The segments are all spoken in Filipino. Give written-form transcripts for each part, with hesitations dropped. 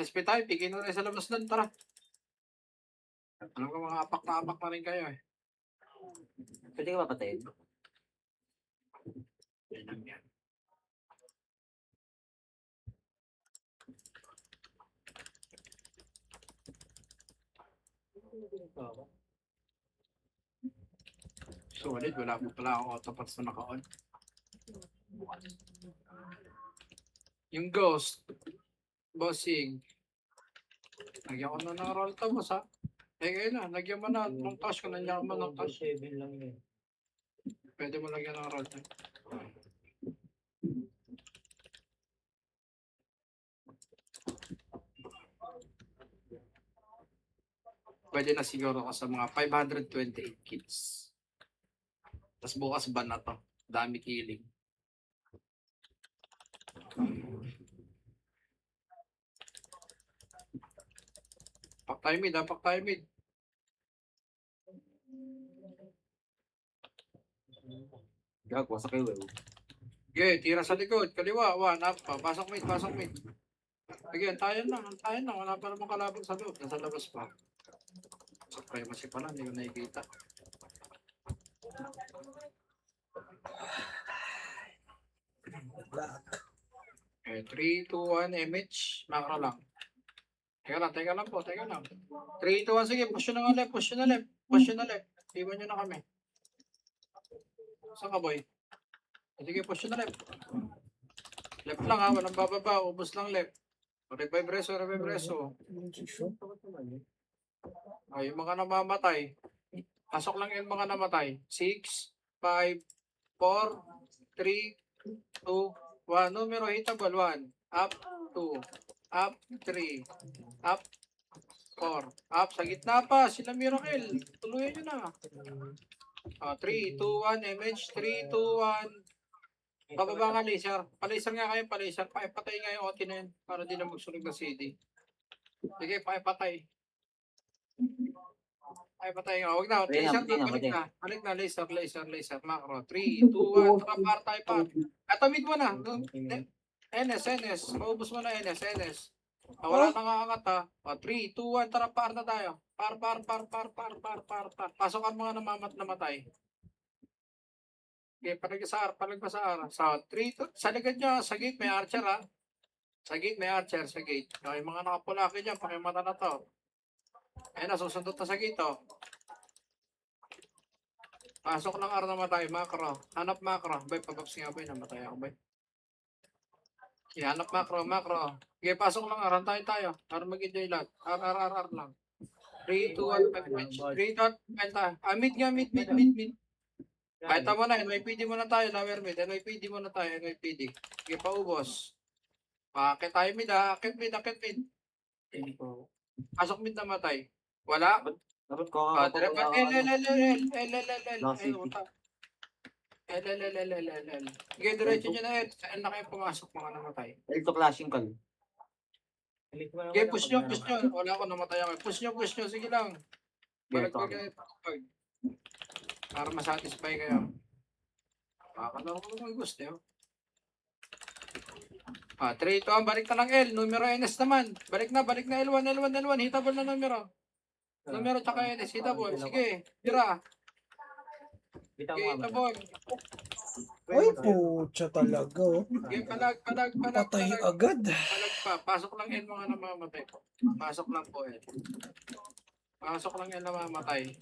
SP tayo, pigay na rin sa labas doon, tara. Alam ko mga apak na rin kayo eh. Pwede ka papatayin? Yan lang yan. Solid, wala po pala akong autopots na naka-on. Yung ghost, bossing. Lagyan ko na ng roll to, boss ha. Kayo na, lagyan mo na ng touch kung nandiyan mo ng touch. 7 lang yun. Pwede mo lagyan ng roll to. Pwede na siguro ka sa mga 528 kills. Tapos bukas ban na to. Dami killing. Pak tayo mid, pak tayo mid. Gagawa sa kayo. Okay, tira sa likod. Kaliwa, one up pa. Pasok mid, pasok mid. Again, tayo na. Wala pa namang kalaban sa loob. Nasa labas pa. Supremacy pala, hindi ko nakikita. Okay, 3, 2, 1, MH. Macro lang. Teka lang po. 3, 2, 1, sige. Push nyo na left. Iwan nyo na kami. Saan ka, boy? Sige, push nyo na left. Left lang ha, walang bababa. Ubus lang left. Revive reso. Ay, yung mga namamatay. Pasok lang yung mga namatay. 6, 5, 4, 3, 2, 1. Numero hitable 1. Up 2. Up 3. Up 4. Up sa gitna pa. Sila Miracle. Tuluyan nyo na. 3, 2, 1. MH. 3, 2, 1. Pababa nga laser. Palaser nga kayo, palaser. Paipatay nga yung OT na yun. Para di na magsunog ng CD. Sige, paipatay. Ay, patay nga. Huwag na. Laser na. Balik na. Laser. Macro. 3, 2, 1. Par tayo pa. Atamid mo na. NS. Maubos mo na NS. Wala na nga angat ha. 3, 2, 1. Tara, par na tayo. Par. Pasok ang mga namatay. Okay, palag sa R. So, 3, 2. Sa likod nyo, sa gate may archer ha. Sa gate. Okay, mga nakapulaki dyan. Pakimata na to. Ayun na, susundot na sa gate oh. Pasok ng R namatay, macro. Hanap macro. Bay, pabaksi nga ba yun? Namatay ako, bay. Okay, hanap macro. Okay, pasok ng R. Hantayin tayo. Para mag-enjoy lahat. R lang. 3, 2, 1, 5 match. 3 dot, tayo. Mid nga, mid. Kahit mo na, NYPD muna tayo. Lower mid. NYPD muna tayo. Okay, paubos. Akit tayo mid ha. Akit mid. Pasok mid namatay. Wala? Dapat ko L. Sige, diretso nyo na L. Saan na kayo pumasok mga namatay? Ito clashing call. Okay, push nyo. Wala ako, namatay ako. Push nyo. Sige lang. Balik kayo. Para masatisfy kayo. Makakalaro ko naman gusto yun. 3, 2, balik na lang L. Numero NS naman. Balik na L1. Hitable na numero. Numero tsaka NS. Hitable. Sige, tira. Hitable. Ay, pucha talaga. Sige, palag. Patay agad. Palag pa. Pasok lang L mga namamatay. Pasok lang po L. Pasok lang L namamatay.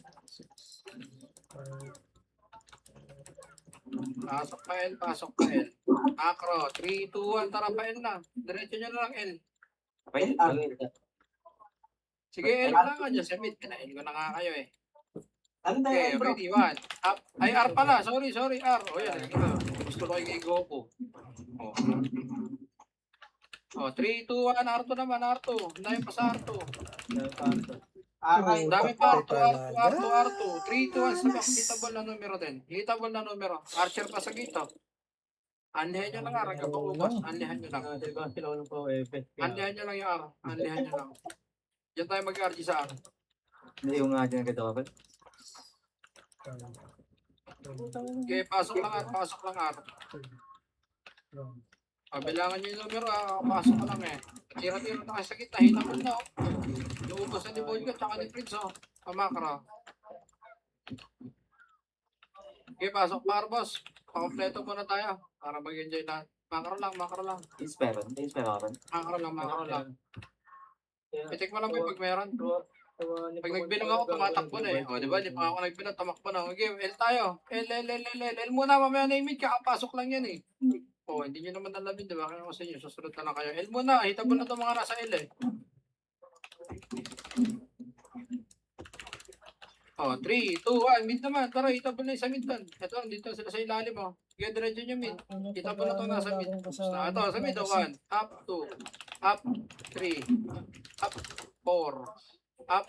Pasok pa L. Macro. 3, 2, 1. Tara pa L na. Diretso nyo na lang L. Sige, L na nga dyan. Sa mid. Kinain ko na nga kayo eh. Okay, ready. 1. Up. Ay, R pala. Sorry, R. O yan. Gusto ko yung Goku. 3, 2, 1. R2 naman. R2. Dahil pa sa R2. Dami pa. R2. 3, 2, 1. Sabak. Hitable na numero din. Archer pa sa gito. Anlihan nyo lang R. Hanggang paubos. Anlihan nyo lang yung R. Diyan tayo mag-RG sa R. Hindi yung nga dyan nagkatawapan. Okay, pasok lang R. Kabilangan nyo yung numero, pasok ko lang eh. Tira-tira na kayo sa kita, hinamon na oh. Luubos na ni Bolga, tsaka ni Prince oh. Pamakra. Okay, pasok par boss. Pakompleto muna tayo. Para mag-enjoy lahat. Makro lang, makro lang. Inspire ako. Makro lang, makro lang. I-check mo lang ba pag meron? Pag nagbilang ako, tumatakbo na eh. O, di ba? Di pa ako nagbilang, tumakbo na. Okay, L tayo. L muna, mamaya na imid, kakapasok lang yan eh. O, hindi nyo naman alamin, di ba? Kaya ako sa inyo, susunod na lang kayo. L muna, hitabo na itong mga nasa L eh. O, 3, 2, 1, mid naman. Tara, hitabo na yung sa mid doon. Ito, dito sila sa ilalim mo. Sige, diretso nyo mid. Hitabo na itong nasa mid. Ito, sa mid, 1, up, 2, up, 3, up, 4, up.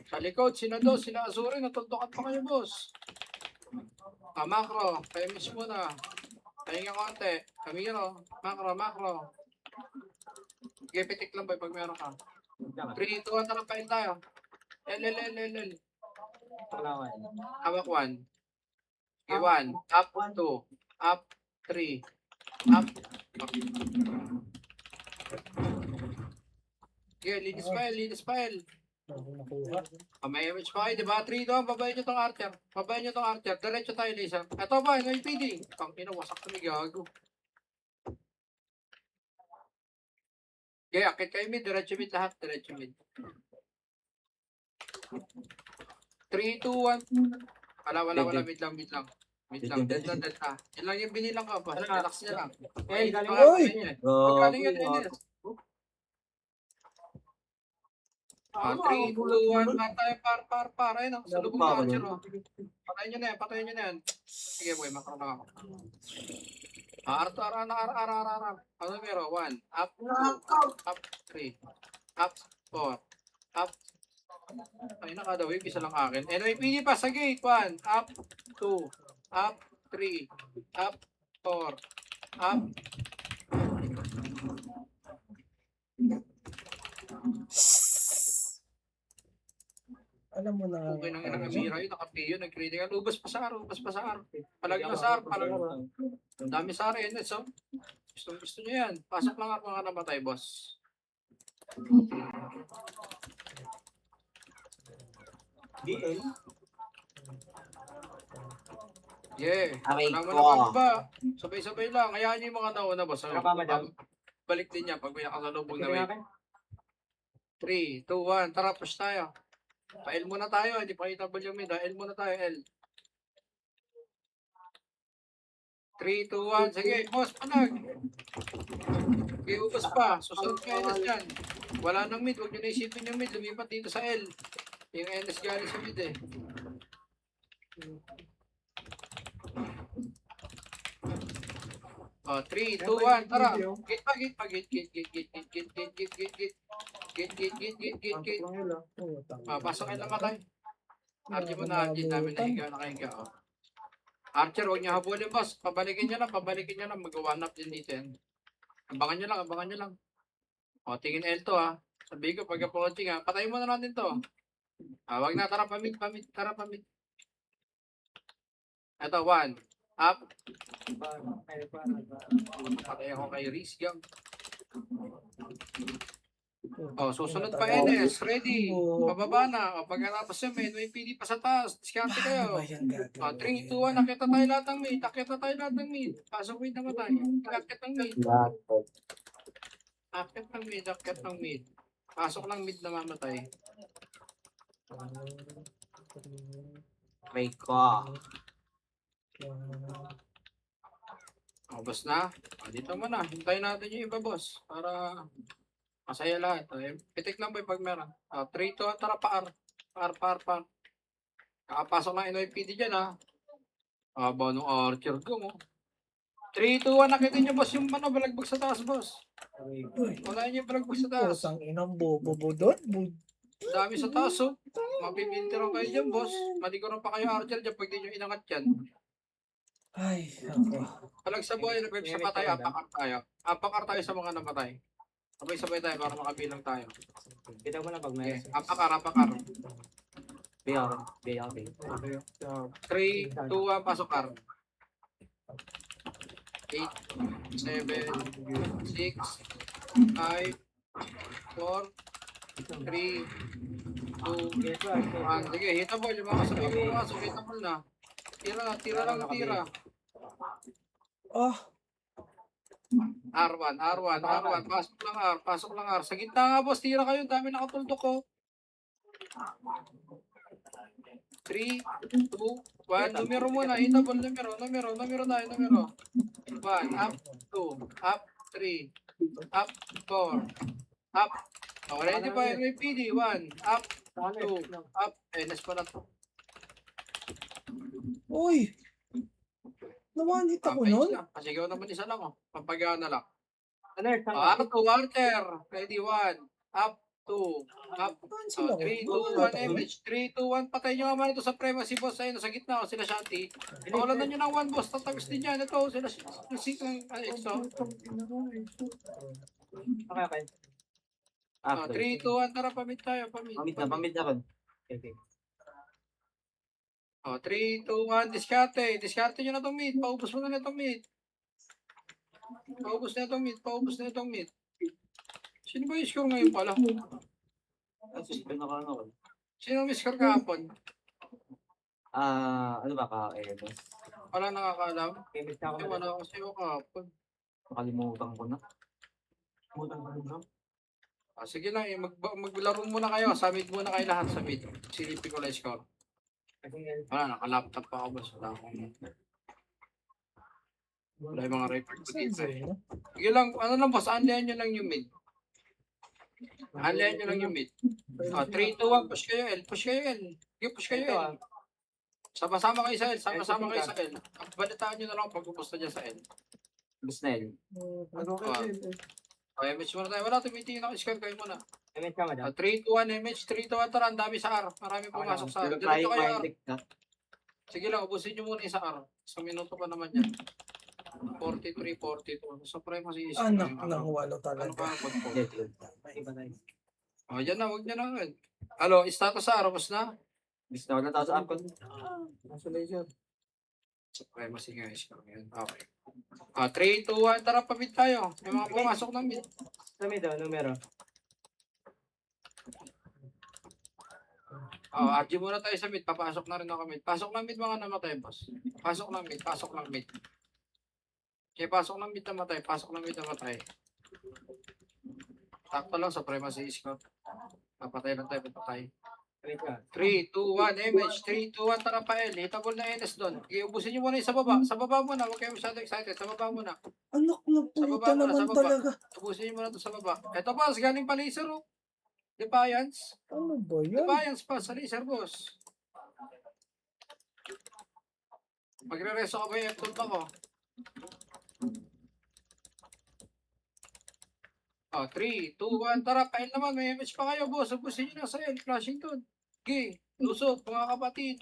Sa likod, sila dos, sila Azuri, natultukan pa kayo, boss. Makro, kayo miss muna. Pahinga konti. Kamiro, makro. Sige, pitik lang ba pag meron ka. 3, 2, 1, tara, pain tayo. L. Hawak 1. Okay, 1, up, 2, up, 3, up. Okay, linis file. May image pa kayo, di ba? 3 doon, babayin nyo tong archer. Diretso tayo, Lisa. Ito ba, yung PD. Ang wasak kami gago. Okay, akit kayo mid, diretso mid lahat, 3, 2, 1. Wala, mid lang. Delta. Yan lang yung binilang ko, boss. Relax nyo lang. Okay, Oy! Pagkaling yun, Enes. 3, 2, 1, tayo, par. Ayun, sa lubog na archer, oh. Patayin nyo na yan. Sige, boy, makro na ako. R. Ano meron? 1, up, 2, up, 3, up, 4, up. Ay, nakada wave, isa lang akin. Anyway, pili pa sa gate. 1, up, 2, up, 3, up, 4, up. Alam mo na. Okay nang inang amira yun, nakapiyo, nag-critical. Ubas pa sa R. Palagi na sa R, Ang dami sa R, Enes, oh. Gusto nyo yan. Pasok lang ako mga namatay, boss. Yeah. Aray Wala mo ko. naman ba? Sabay-sabay lang. Hayaan nyo yung mga nauna, boss. Ano pa, madam? Balik din niya pag may nakasalubog na wave. 3, 2, 1. Tara, push tayo. Pa-L muna tayo. Hindi pa hitable yung mid. L muna tayo, L. 3, 2, 1. Sige, boss, panag. Iubos pa. Susunod ka NS dyan. Wala nang mid. Huwag nyo na isipin yung mid. Lumipat dito sa L. Yung NS galing sa mid eh. Oh, 3, 2, 1. Tara. Gate pa. Gate. Pasok kayo lang matay. Archer mo na. Archer namin nakahiga. Oh. Archer, huwag niya habulin, boss. Pabalikin niyo lang. Mag-one up din dito yan. Abangan nyo lang. O, tingin L to ha. Sabihin ko, pag-approaching ha. Patayin mo na natin to. Wag na, tara pamit. Ito, 1. Up. Patay ako kay Riz Gang. O, susunod pa NS. Ready. Pababa na. O, pagkatapos yun, may PD pa sa taas. Diskarte kayo. 3, 2, 1. Nakita tayo lahat ng mid. Pasok mid naman tayo. Nakit ng mid. Pasok lang mid na mamatay. Aray ko. O, boss na. O, dito mo na. Hintayin natin yung iba, boss. Para masaya lahat. O, pitik lang ba pag meron. 3, 2, tara pa R. Par. Kakapasok lang NYPD dyan, ha. Aba nung Archer ko, mo. 3, 2, 1. Nakita nyo, boss, yung balagbag sa taas, boss. Wala nyo yung balagbag sa taas. Pusang inang bobo doon. Dami sa taas, oh. Mapipintiro kayo dyan, boss. Maliguran pa kayo Archer dyan pag di nyo inangat dyan. Ay, ako. Palag sa buhay, nag-web sa patay, apakar tayo. Apakar tayo sa mga namatay. Sabay-sabay tayo para makabilang tayo. Kita mo na pag may... Apakar. Biyaw. 3, 2, 1, pasok kar. 8, 7, 6, 5, 4, 3, 2, 1. Sige, hitable. Yung mga sabi ko pasok, hitable na. Tira lang ng tira. Ah, R1, pasok lang R. Sa gitna nga boss, tira kayo, dami nakatuldok ko. 3, 2, 1, numero muna, hitable, numero tayo, numero. 1, up, 2, up, 3, up, 4, up. Oh, ready ba yung PD? 1, up, 2, up. NS pa na to. uy. Nawanit ako nun. Pasigaw naman isa lang, oh. Pampagawa na lang. Alert, Ano to, Walter? Ready, 1, up, 2, up. Cancel ako. 3, 2, 1, MH. 3, 2, 1. Patay nyo naman ito sa privacy boss. Ayun, sa gitna, oh, sila Shanti. Pawalan na nyo ng 1 boss. Tatagos din yan. Ito, sila Exo. Okay. 3, 2, 1. Tara, pamit tayo. Pamit na ron. Okay. 3, 2, 1. Diskarte. Diskarte nyo na itong meat. Paubos mo na itong meat. Paubos na itong meat. Sino ba yung score ngayon pala? Suspend ako ano. Sino may score kahapon? Ano ba ka? Boss? Wala nakakaalam. Chemist ako. Wala ako sa'yo kahapon. Nakalimutan ko na. Sige lang, maglaro muna kayo. Submit muna kayo lahat sa mid. Silipin ko lang yung score. Wala, naka-laptop pa ako boss. Wala yung mga report ko dito eh. Sige lang, ano lang boss, unlayan nyo lang yung mid. Unlayan nyo lang yung mid. 3, 2, 1, push kayo L. Sige, push kayo L. Sama-sama kayo sa L. Balitaan nyo na lang pag gusto dyan sa L. Gusto na yun. Okay, MH muna tayo. Wala, tumitingin ako. Score kayo muna. Chemist ka, madam. 3, 2, 1, MH. 3, 2, 1, tara. Ang dami sa R. Marami pumasok sa R. Pero Diretso tayo kayo R. minded ka. Sige lang, ubusin nyo muna yung sa R. Sa minuto pa naman yan. 43, 42. Sa privacy is Anak ng walo ano talaga. ka pag po? Iba tayo. Oh, yan na, huwag niya na agad. Alo, status sa R, tapos na. Gusto na wala tao sa app ko. Nasa laser. Sa privacy nga is yan. Okay. 3, 2, 1, tara, pamit tayo. May mga pumasok ng mid. Sa mid, numero. RG muna tayo sa mid. Papasok na rin ako mid. Pasok ng mid mga namatay, boss. Pasok ng mid. Okay, pasok ng mid namatay. Takto lang sa privacy is ko. Papatay lang tayo, papatay. 3, 2, 1, MH. 3, 2, 1, tara pa L. Hitable na NS doon. Ubusin nyo muna yung sa baba. Sa baba muna. Huwag kayo masyado excited. Sa baba muna. Anak ng Sa baba puta muna, naman sa baba. talaga. Ubusin nyo muna ito sa baba. Ito boss, galing pa laser oh. Defiance. Ano ba yan? Defiance pa sa laser boss. Magre-reso ka ba yung F-tool ko? 3, 2, 1, tara, pail naman, may image pa kayo, boss. Ubusin nyo na sa L, flashing doon. Okay, lusot, mga kapatid.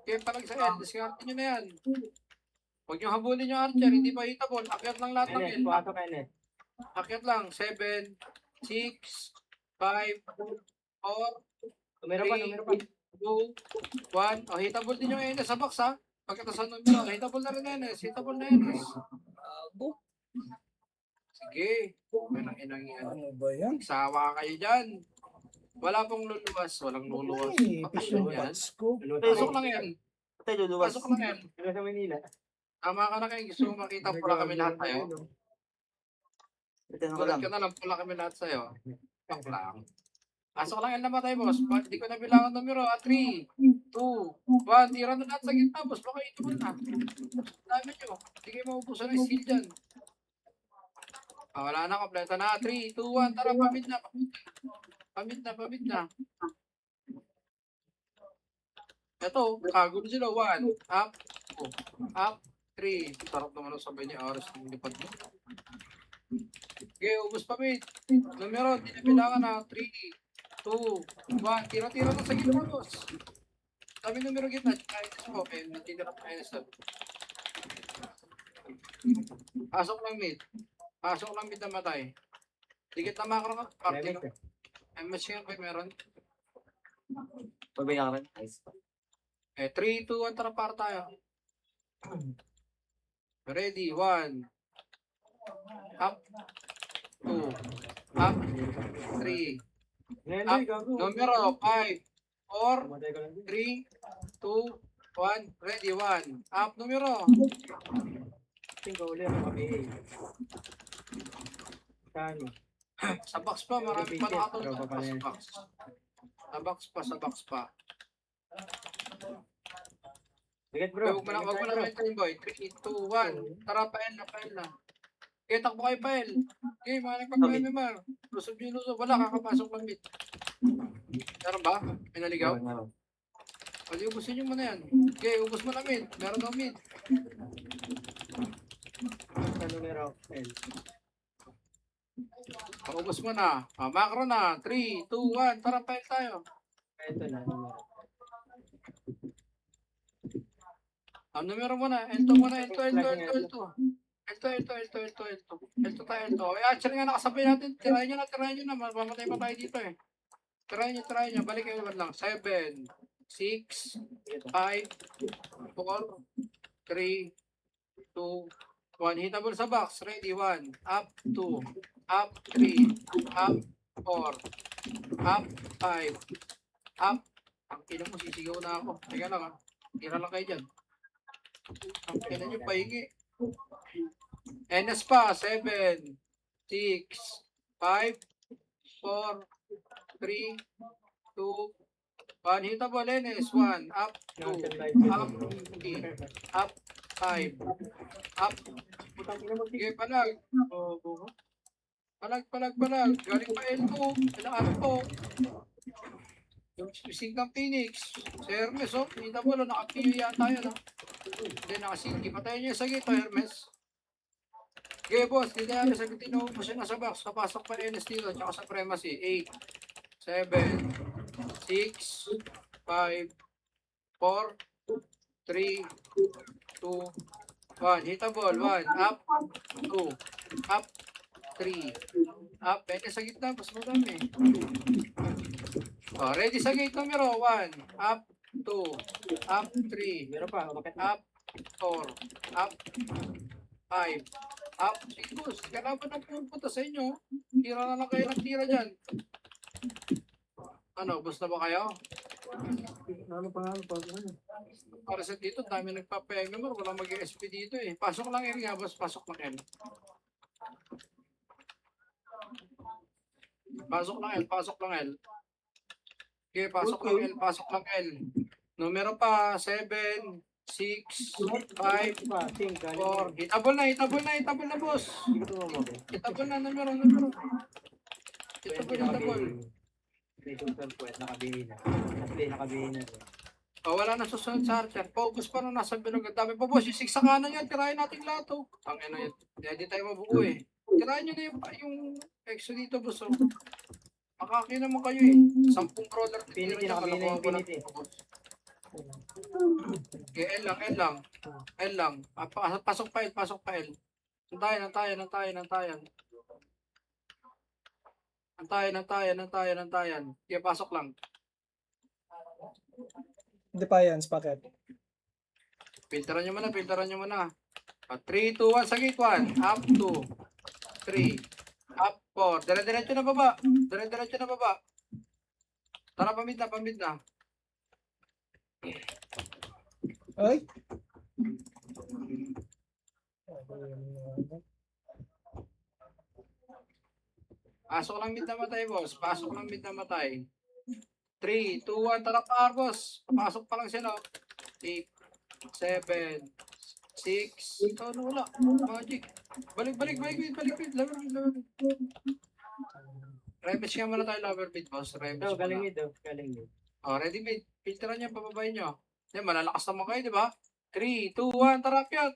Okay, palag sa L, discard nyo na yan. Huwag nyo habulin yung archer, hindi pa hitable. Akyat lang lahat ng L. Akyat lang, 7, 6, 5, 4, Numero pa. 2, 1. Oh, hitable din yung NS sa box, ha? Pagkata sa numero, hitable na rin NS. Sige. Inang yan. Ano ba yan? Sawa kayo dyan. Wala pong luluwas. Walang luluwas. Ay, Bakit yung yan? bats ko. Pasok lang yan. Tayo luluwas. Pasok lang yan. Sa Manila. Tama ka na kayo. Gusto mo makita pula kami lahat tayo. Ito na ko Tulad lang. ka na lang pula kami lahat sa'yo. Pak lang. Pasok lang yan namatay, boss. Hindi ko na bilangan numero. 3, 2, 1. Tira na lahat sa gitna, boss. Baka ito mo na. Dami nyo. Hindi kayo maubusan ng skill dyan. Wala na, kompleto na. 3, 2, 1. Tara, pamit na. Pamit na. Ito, kagulo sila. 1, up, 2, up, 3. Sarap naman ang sabay niya. Oras ng lipad mo. Okay, ubus pamit. Numero, hindi na bilangan na. 3, 2, 1. Tira-tira na sa gitna, boss. Dami numero gitna. Ayos mo. Okay, natitira pa ayos. Pasok lang mid na matay. Dikit na macro ka. Party no. MH nga ba meron? Pabayaran. Nice. 3, 2, 1, tara para tayo. Ready, 1. Up, 2. Up, 3. Ngayon, Up, gago. numero 5, 4, Pumatay ko lang din. 3, 2, 1. Ready, 1. Up, numero. Tingko ulit ang kabihin. Kano? Sa box pa, marami pa nakatulog Tropa pa sa yan. box. Sa box pa, sa box pa. Bigat bro. Huwag mo na maintain, boy. 3, 2, 1. Tara, pael na, pael na. Okay, takbo kayo, pael. Okay, mga nagpag-MMR. Lusob yung lusob. Wala, kakapasok lang mid. Meron ba? May naligaw? Pwede ubusin nyo muna yan. Okay, ubus mo na mid. Meron daw mid. Sa numero L. Ubus mo na. Macro na. 3, 2, 1. Tara, pael tayo. Ito na, numero. Ang numero mo na. L2 mo na. L2, L2, L2, L2. L2, L2, L2, L2, L2. L2 tayo, L2. Ay, actually nga nakasabay natin. Tirahin nyo na. Mamatay pa tayo dito eh. Tirahin nyo. Balik kayo naman lang. 7, 6, 5, 4, 3, 2, 1. Hitable sa box. Ready, 1. Up, 2. Up, 3. Up, 4. Up, 5. Up. Ang ina mo, sisigaw na ako. Teka lang ha. Tira lang kayo dyan. Ang ina nyo, pahingi. NS pa. 7, 6, 5, 4, 3, 2, 1. Hitable NS. 1. Up, 2. Up, 3. Up, 5. Up. Putang ina mo. Sige, palag. Palag. Galing pa L2. Ilang po. Yung Singkang Phoenix. Si Hermes, oh. Hindi mo lang, nakapiyo yata yun, oh. Hindi, nakasingi. Patayin niya sa gito, Hermes. Okay, boss. Hindi na natin sagutin na mo siya nasa box. Kapasok pa NS dito, tsaka sa Premacy. 8, 7, 6, 5, 4, 3, 2, 1. Hitable. 1. Up. 2. Up. 3. Up. Pwede sa gitna. Mas madami. Oh, ready sa gate numero. 1. Up. 2. Up. 3. Meron pa, umakit na. Up. 4. Up. 5. Up. Sige, boss. Kailangan na pupunta sa inyo. Tira na lang kayo ng tira dyan. Ano, boss na ba kayo? Ano pa? Para sa dito, dami nagpapayag naman. Walang mag-SP dito eh. Pasok lang yan nga, boss. Pasok lang yan. Pasok lang L. Okay, pasok lang L. Numero pa, 7, 6, 5, 4. Hitable na, boss. Hitable na, numero. Hitable. May total point, nakabihin na. Nakabihin na. Oh, wala na susunod sa archer. Focus pa nung nasa bilog. Ang dami pa, boss. Yung 6 sa kanan yan, tirahin natin lahat, oh. Ang ino yan. Hindi tayo mabuo eh. Tirahin nyo na yung exo dito, boss, oh. Makaki naman kayo eh. 10 crawler. Infinity, nakabihin na Infinity. Okay, L lang. Pasok pa L. Antayan. Okay, pasok lang. Defiance, packet. Filteran nyo muna. 3, 2, 1, sa gate 1. Up 2, 3, up 4. Dire-diretso na baba. Tara, pamid na. Ay! Pasok lang mid na matay, boss. 3, 2, 1, tara pa, boss. Pasok pa lang sila. 8, 7, 6. Ito, wala. Magic. Balik. Lover mid. Rematch nga muna tayo, lover mid, boss. Rematch Galing muna. galing mid. Oh, ready mid. Filteran niya, pababayin nyo. Yan, malalakas naman kayo, di ba? 3, 2, 1, tara, piyat.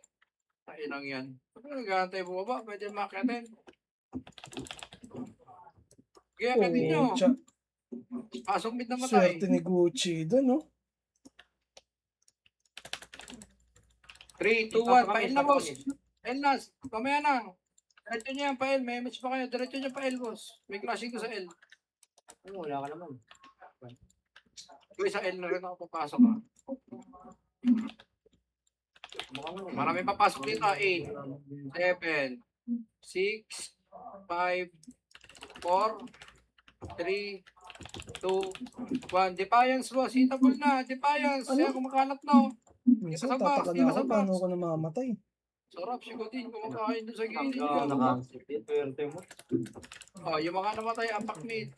Tayo lang yan. Pag nag-aantay bumaba, pwede makatin. Kaya pwede nyo. Pasok mid na matay. Swerte ni Gucci doon, no? 3, 2, 1, pail na, boss. Pail na, pamaya na. Diretso nyo yan, pail. May match pa kayo. Diretso nyo pail, boss. May clashing ko sa L. Wala ka naman. Uy, sa L na rin ako papasok, ha. Marami papasok dito. 8, 7, 6, 5, 4, 3, 2, 1. Defiance boss. Hitable na. Defiance. Ano? Kaya kumakalat na. oh. Minsan, sa box, tataka dito na sa ako paano box. ako namamatay. Sarap si Godin. Kumakain doon sa gilid. Swerte mo. Oh, yung mga namatay, apak mid.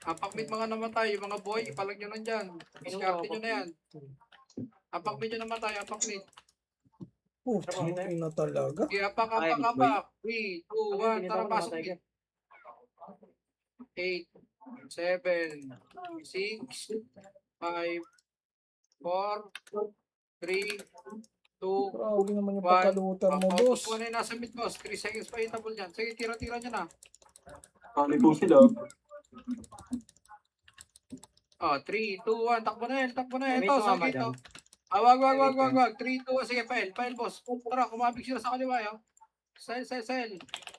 Apak mid mga namatay. Yung mga boy, ipalag nyo nandyan. Iskarte nyo na yan. Apak mid yung namatay. Apak mid. Oh, ina talaga. Okay, apak, Ay, apak, boy. apak. 3, 2, 1. Tara, pasok mid. 8, 7, 6, 5, 4, 3, 2, Grabe naman yung 1. pagkalutar mo, boss. Focus mo na yung nasa mid, boss. 3 seconds pa hitable dyan. Sige, tira-tira nyo na. Kali po sila. Oh, 3, 2, 1. Takbo na yan, takbo na yan. May Ito, tumama sakit dyan. ito. Wag. 3, 2, 1. Sige, pail, boss. Tara, kumabig sila sa kaliwa, yo. Sell.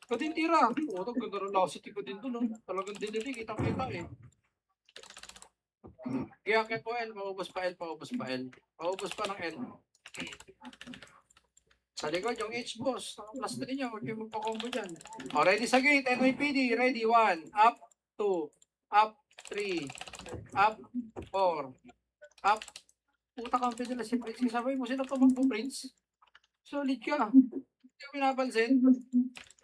Kudin tira. Oh, ito, ganda rin velocity ko din doon, no? Talagang dinili, kitang-kita, eh. Kaya po L, paubos pa L. Paubos pa ng L. Sa likod, yung H, boss. Plus 3 niya, huwag kayo magpa-combo dyan. O, ready sa gate. NYPD, ready. 1, up, 2, up, 3, up, 4, up. Puta kang pwede na si Prince. Sabay mo sila tumakbo, Prince. Solid ka. Hindi ko pinapansin.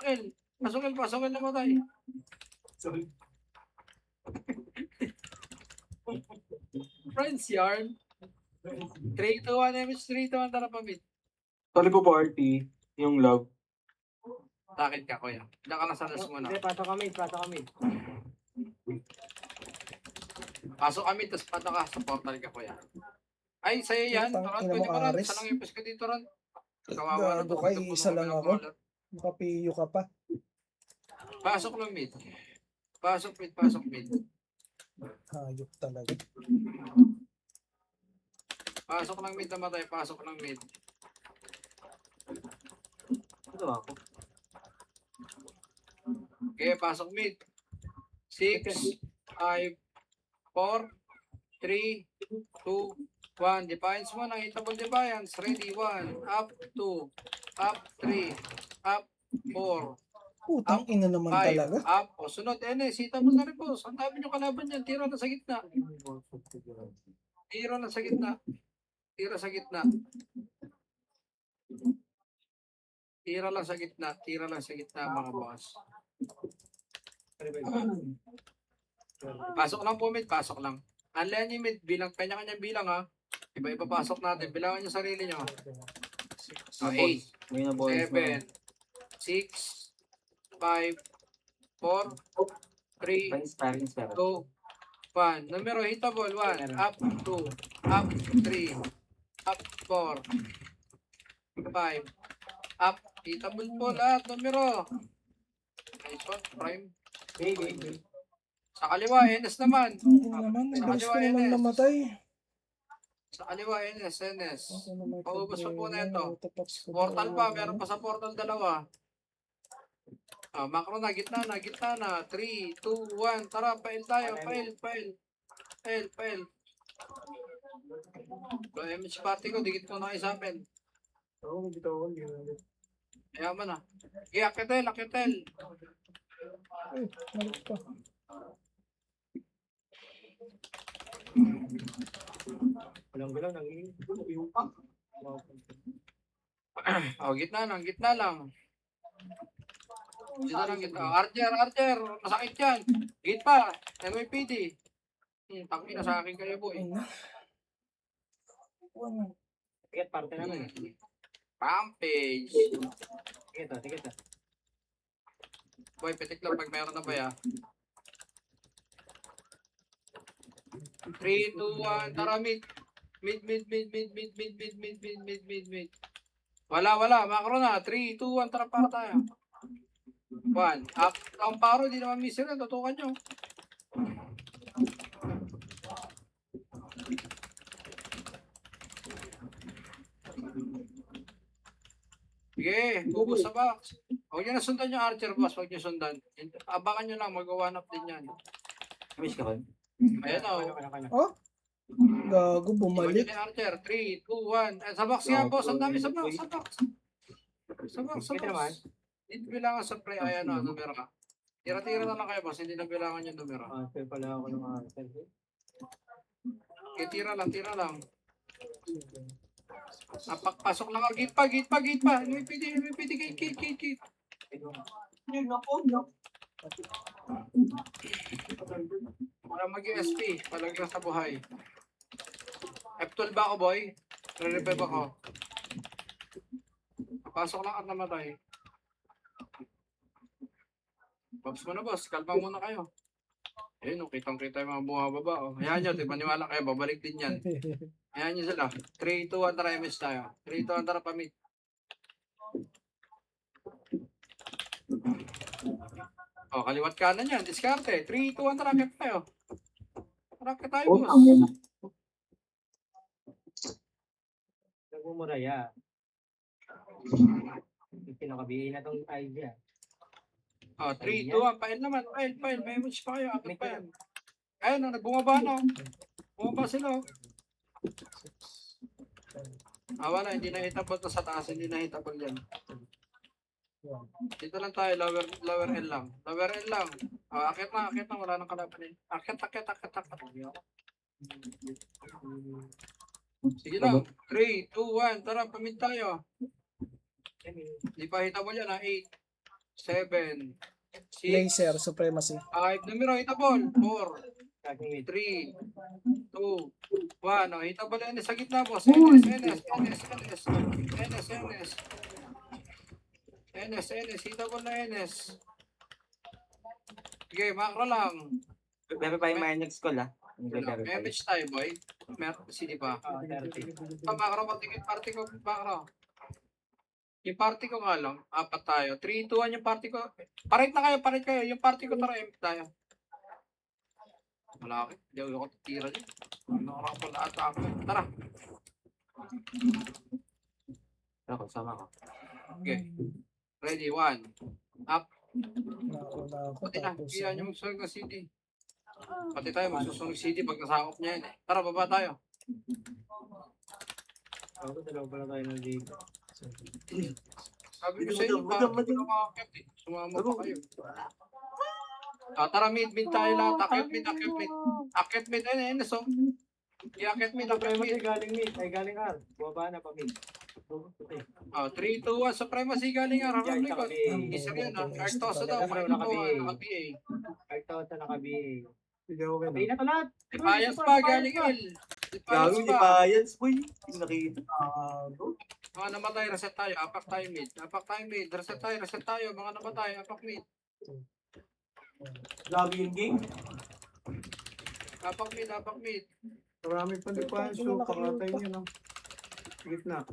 L, pasok L namatay. Friends yarn. 3 to 1 MH, 3 to 1 tara pamit. Kali po party, yung love. Takit ka, kuya. Diyan ka lang sa nas muna. Hindi, pasok kami. Pasok kami, tapos pata ka sa portal ka, kuya. Ay, sa'yo yan. Putang Ron, ina pwede mo, ba Ron? Aris. Isa lang yung push ka dito, Ron. Kawawa na Gago to. ka, isa lang ako. Baller. Makapiyo ka pa. Pasok lang mid. Pasok mid. Hayop talaga. Pasok lang mid namatay. Pasok lang mid. Ito ako. Okay, pasok mid. 6, 5, 4, 3, 2, 1. Defiance mo ng hitable defiance. Ready, 1, up, 2, up, 3, up, 4, Putang ina naman 5, talaga. up. O, sunod, Enes, hitable na rin, boss. Ang dami nyo kalaban yan. Tira na sa gitna. Tira sa gitna. Tira lang sa gitna, mga boss. Pasok lang po, mid. Pasok lang. Anlayan niyo, mid. Bilang, kanya-kanyang bilang, ha. Iba-iba pasok natin. Bilangan niyo sarili niyo. So, 8, May na boys 7, 6, 5, 4, 3, 2, 1. Numero hitable. 1, up, 2, up, 3, up, 4, 5, up. Hitable po lahat. Numero. Nice one. Prime. Sa kaliwa, NS naman. Ang ina naman, Sa bilis ko kaliwa, naman NS. namatay. Sa kaliwa, NS. Ako naman Paubos pa po na problema, ito. autopax ko Portal daw, pa. ano. Meron pa sa portal dalawa. Macro na. Gitna na. 3, 2, 1. Tara, pail tayo. Pail. Lo MH party ko. Dikit ko na kayo sa amin. Mayaman na. Okay, akitel. Ay, malit pa. Walang nangihingi. Gitna lang. Dito lang, gitna. Archer. Masakit yan. Git pa. NYPD. Tangin na sa akin kayo, boy. Ay na. Ano? Ticket, parte naman. Rampage. Ticket. Boy, pitik lang pag meron na ba ya? 3, 2, 1, tara mid. Mid. Wala, macro na. 3, 2, 1, tara para tayo. 1, up. Ang paro, di naman miss yun. Tutukan nyo. Sige, bubos sa box. Huwag nyo na sundan yung archer, boss. Huwag nyo sundan. Abangan nyo lang, mag-one up din yan. Miss ka ba? Ayan o. Kanya. Oh? Gago, Ibalik bumalik. ni Archer. 3, 2, 1. Sa box yan, boss. Ang dami sa box. Sa box. Sa box, sa Kita naman. box. Hindi bilangan sa pre. Ayan o, numero ka. Tira-tira na lang kayo, boss. Hindi na bilangan yung numero. Answer pala ako ng answer. Okay, tira lang. Pasok lang. Gate pa. Lumipiti, gate. Wala mag-SP. Palagyan sa buhay. F12 ba ako, boy? Re-revive ako. Pasok lang at namatay. Pops mo na, boss. Kalma muna kayo. Ayun, kitang-kita yung mga bumababa. Oh. Ayan nyo, maniwala kayo. Babalik din yan. Ayan nyo sila. 3, 2, 1, tara MS tayo. 3, 2, 1, tara pamit. Oh, kaliwat kanan yan. Diskarte. 3, 2, 1, tara. Kaya tayo. Tara ka tayo, boss. Nagmumuraya. Pinakabihin na tong idea. Oh, 3, 2, 1. Pail naman. Pail. May image pa kayo. Akit pa yan. Ayun, nagbumaba na. Bumaba sila. Wala. Hindi na hitable to sa taas. Hindi na hitable yan. Dito lang tayo. Lower L lang. Lower L lang. Akit na. Wala nang kalaban eh. Akit. Sige lang. 3, 2, 1. Tara, pamit tayo. Hindi pa hitable yan ha. 8, 7, 6, Laser, supremacy. 5. Numero hitable. 4, Tracking with 3, 2, 1. Oh, hitable yan sa gitna, boss. NS. Hitable na NS. Sige, macro lang. Pero pa yung next call ah. Message tayo, boy. Sini pa. 30. Macro, patikit party ko, macro. Yung party ko nga lang, 4 tayo. 3, 2, 1 yung party ko. Parit kayo. Yung party ko, tara, MP tayo. Malaki. Hindi ako titira dyan. Nakarapal ata ako. Tara. Ako, sama ko. Okay. Ready, 1. Up. Wala ako. Pati na. Tapos, Kaya nyo magsunog ng CD. Pati tayo magsusunog CD pag nasakop niya yun. Tara, baba tayo. Ako, dalawa pala tayo nandito. Sabi ko sa inyo, parang hindi ko makakit eh. Sumama pa kayo. Tara, mid tayo lahat. Akit mid. Ayun, so. I-akit mid. Supremacy galing mid. Ay, galing R. Bumaba na pa mid. 3, 2, 1. Supremacy galing nga. Harap likod. Isa yan ha. Arstosa daw. Naka-BA. Kahit sa naka-BA. Sabihin na to lahat. Defiance pa, galing L. Gago, Defiance di pa. pa yan, boy. Hindi nakita. Mga namatay, reset tayo. Apak tayo mid. Reset tayo. Mga namatay, apak mid. Grabe yung game. Apak mid. Marami pa di pa. So, pakatay nyo, no? Gitna.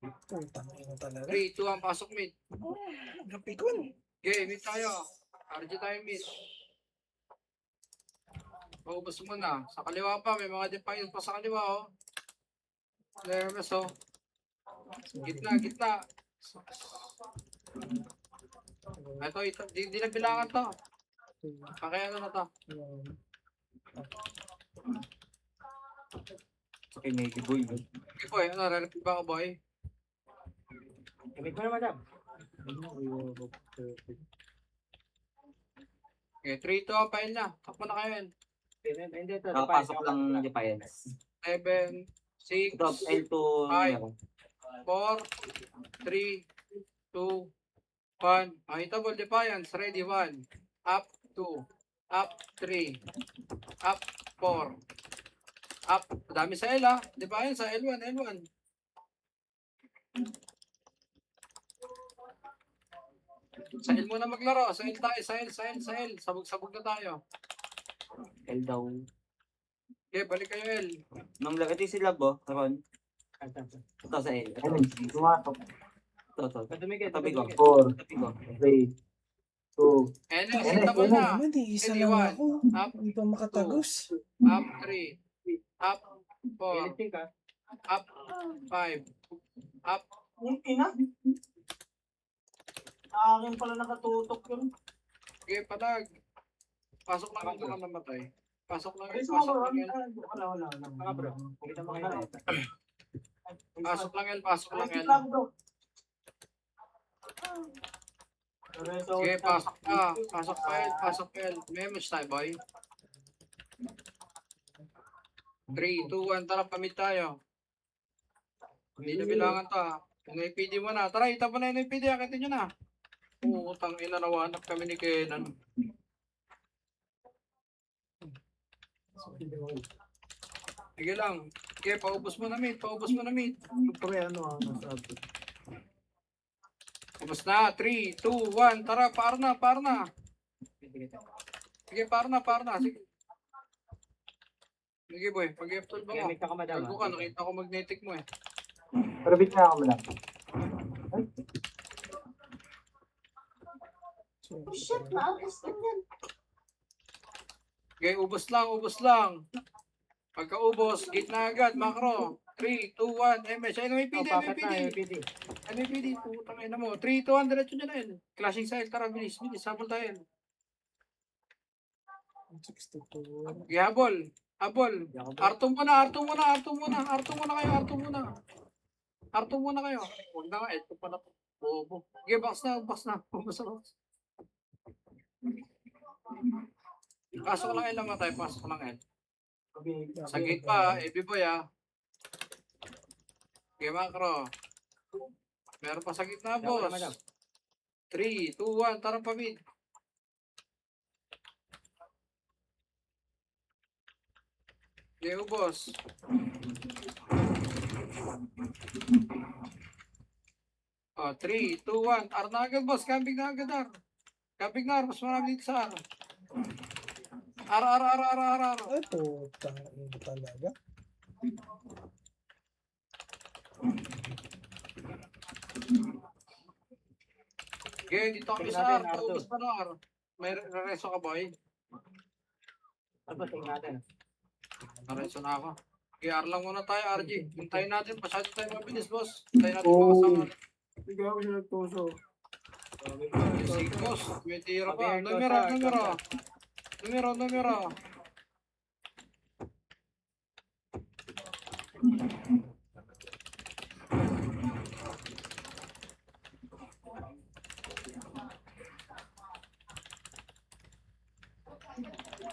putang ina talaga. 3, 2, 1, pasok mid. Napikon. Okay, mid tayo. RG tayo mid. Paubos mo na. Sa kaliwa pa, may mga defiance pa sa kaliwa, oh. Lermes, oh. Gitna. Ito, di na bilangan to. Kaya ano na to. Sa kay Navy boy. Okay, boy, ano, re-repeat ba ako, boy? Gamit mo na, madam. Okay, 3, 2, 1, pail na. Takbo na kayo yan. Hindi, ito. Nakapasok lang Defiance. 7, 6, Drop L2. Ay. 4, 3, 2, 1. Hitable Defiance. Ready, 1. Up, 2. Up, 3. Up, 4. Up. Dami sa L, ha. Defiance sa L1. Sa L muna maglaro. Sa L tayo. Sa L. Sabog na tayo. L daw. Okay, balik kayo L. Nung ito yung sila bo, Ron. Ito sa L. Ito. Tabi ko. 4, Tabi ko. 3, 2, NS, hitable na. Naman, isa Ready, lang 1. ako. Up, Hindi pa makatagos. Up 3. Up 4. Electric, ha? Up 5. Up. Yung ina. Akin pala nakatutok yun. Okay, palag. Pasok lang ang mga namatay. Pasok lang Ay, L, sumama pasok ka. lang L. Wala. Mga bro, kita mo kayo. Pasok lang L, pasok lang Plastic L. lang, bro. Sige, pasok pa. Pasok pa L, pasok pa L. May match tayo, boy. 3, 2, 1, tara, pamit tayo. Hindi na bilangan to, ha. NIPD mo na. Tara, ita pa na NIPD, akitin nyo na. Utang ina, nawanap kami ni Kenan. Sige lang. Sige, paubos mo na, mate. Paubos mo na, mate. Pre, ano, masabi. Ubos na. 3, 2, 1. Tara, par na, par na. Sige, par na, par na. Sige. Sige, boy. Pag-F12 ba mo? Gamit ka ka madam. Bago ka, nakita ko magnetic mo eh. Pero bit na ako madam. Shit, naalis din yan. Okay, ubos lang, ubos lang. Pagka-ubos, gate na agad, macro. 3, 2, 1, MS. Ay, NIPD, NIPD. NIPD, putang ina mo. 3, 2, 1, diretso nyo na yun. Clashing side, tara, bilis, bilis. Habol tayo. 62. Okay, habol. Habol. Arto muna, arto muna, arto muna. Arto muna kayo, arto muna. Arto muna kayo. Huwag na nga, ito pa na po. Bobo. Okay, box na, box na. Box na, box. Pasok lang lang tayo, pasok lang Sa gate pa, Ebi Boy ah. Okay, macro. Meron pa sa gitna, boss. 3, 2, 1, tara pa mid. Okay, ubos. Oh, 3, 2, 1. Ar na agad, boss. Camping na agad, Ar. Camping na, Ar. Mas marami dito sa Ar. Ar. Ay, putang ina talaga. Okay, dito kami Tingnan sa natin, Ar. Arthur. Paubos pa na, Ar. May reso ka, boy. Ano tingnan natin? Nareso na ako. Okay, R lang muna tayo, RG. Hintayin natin. Masyado tayo mabilis, boss. Hintayin natin mga kasama. Hindi ako siya nagtuso. Sige, boss. May tira pa. Pabihan ko Numero. sa- Numero.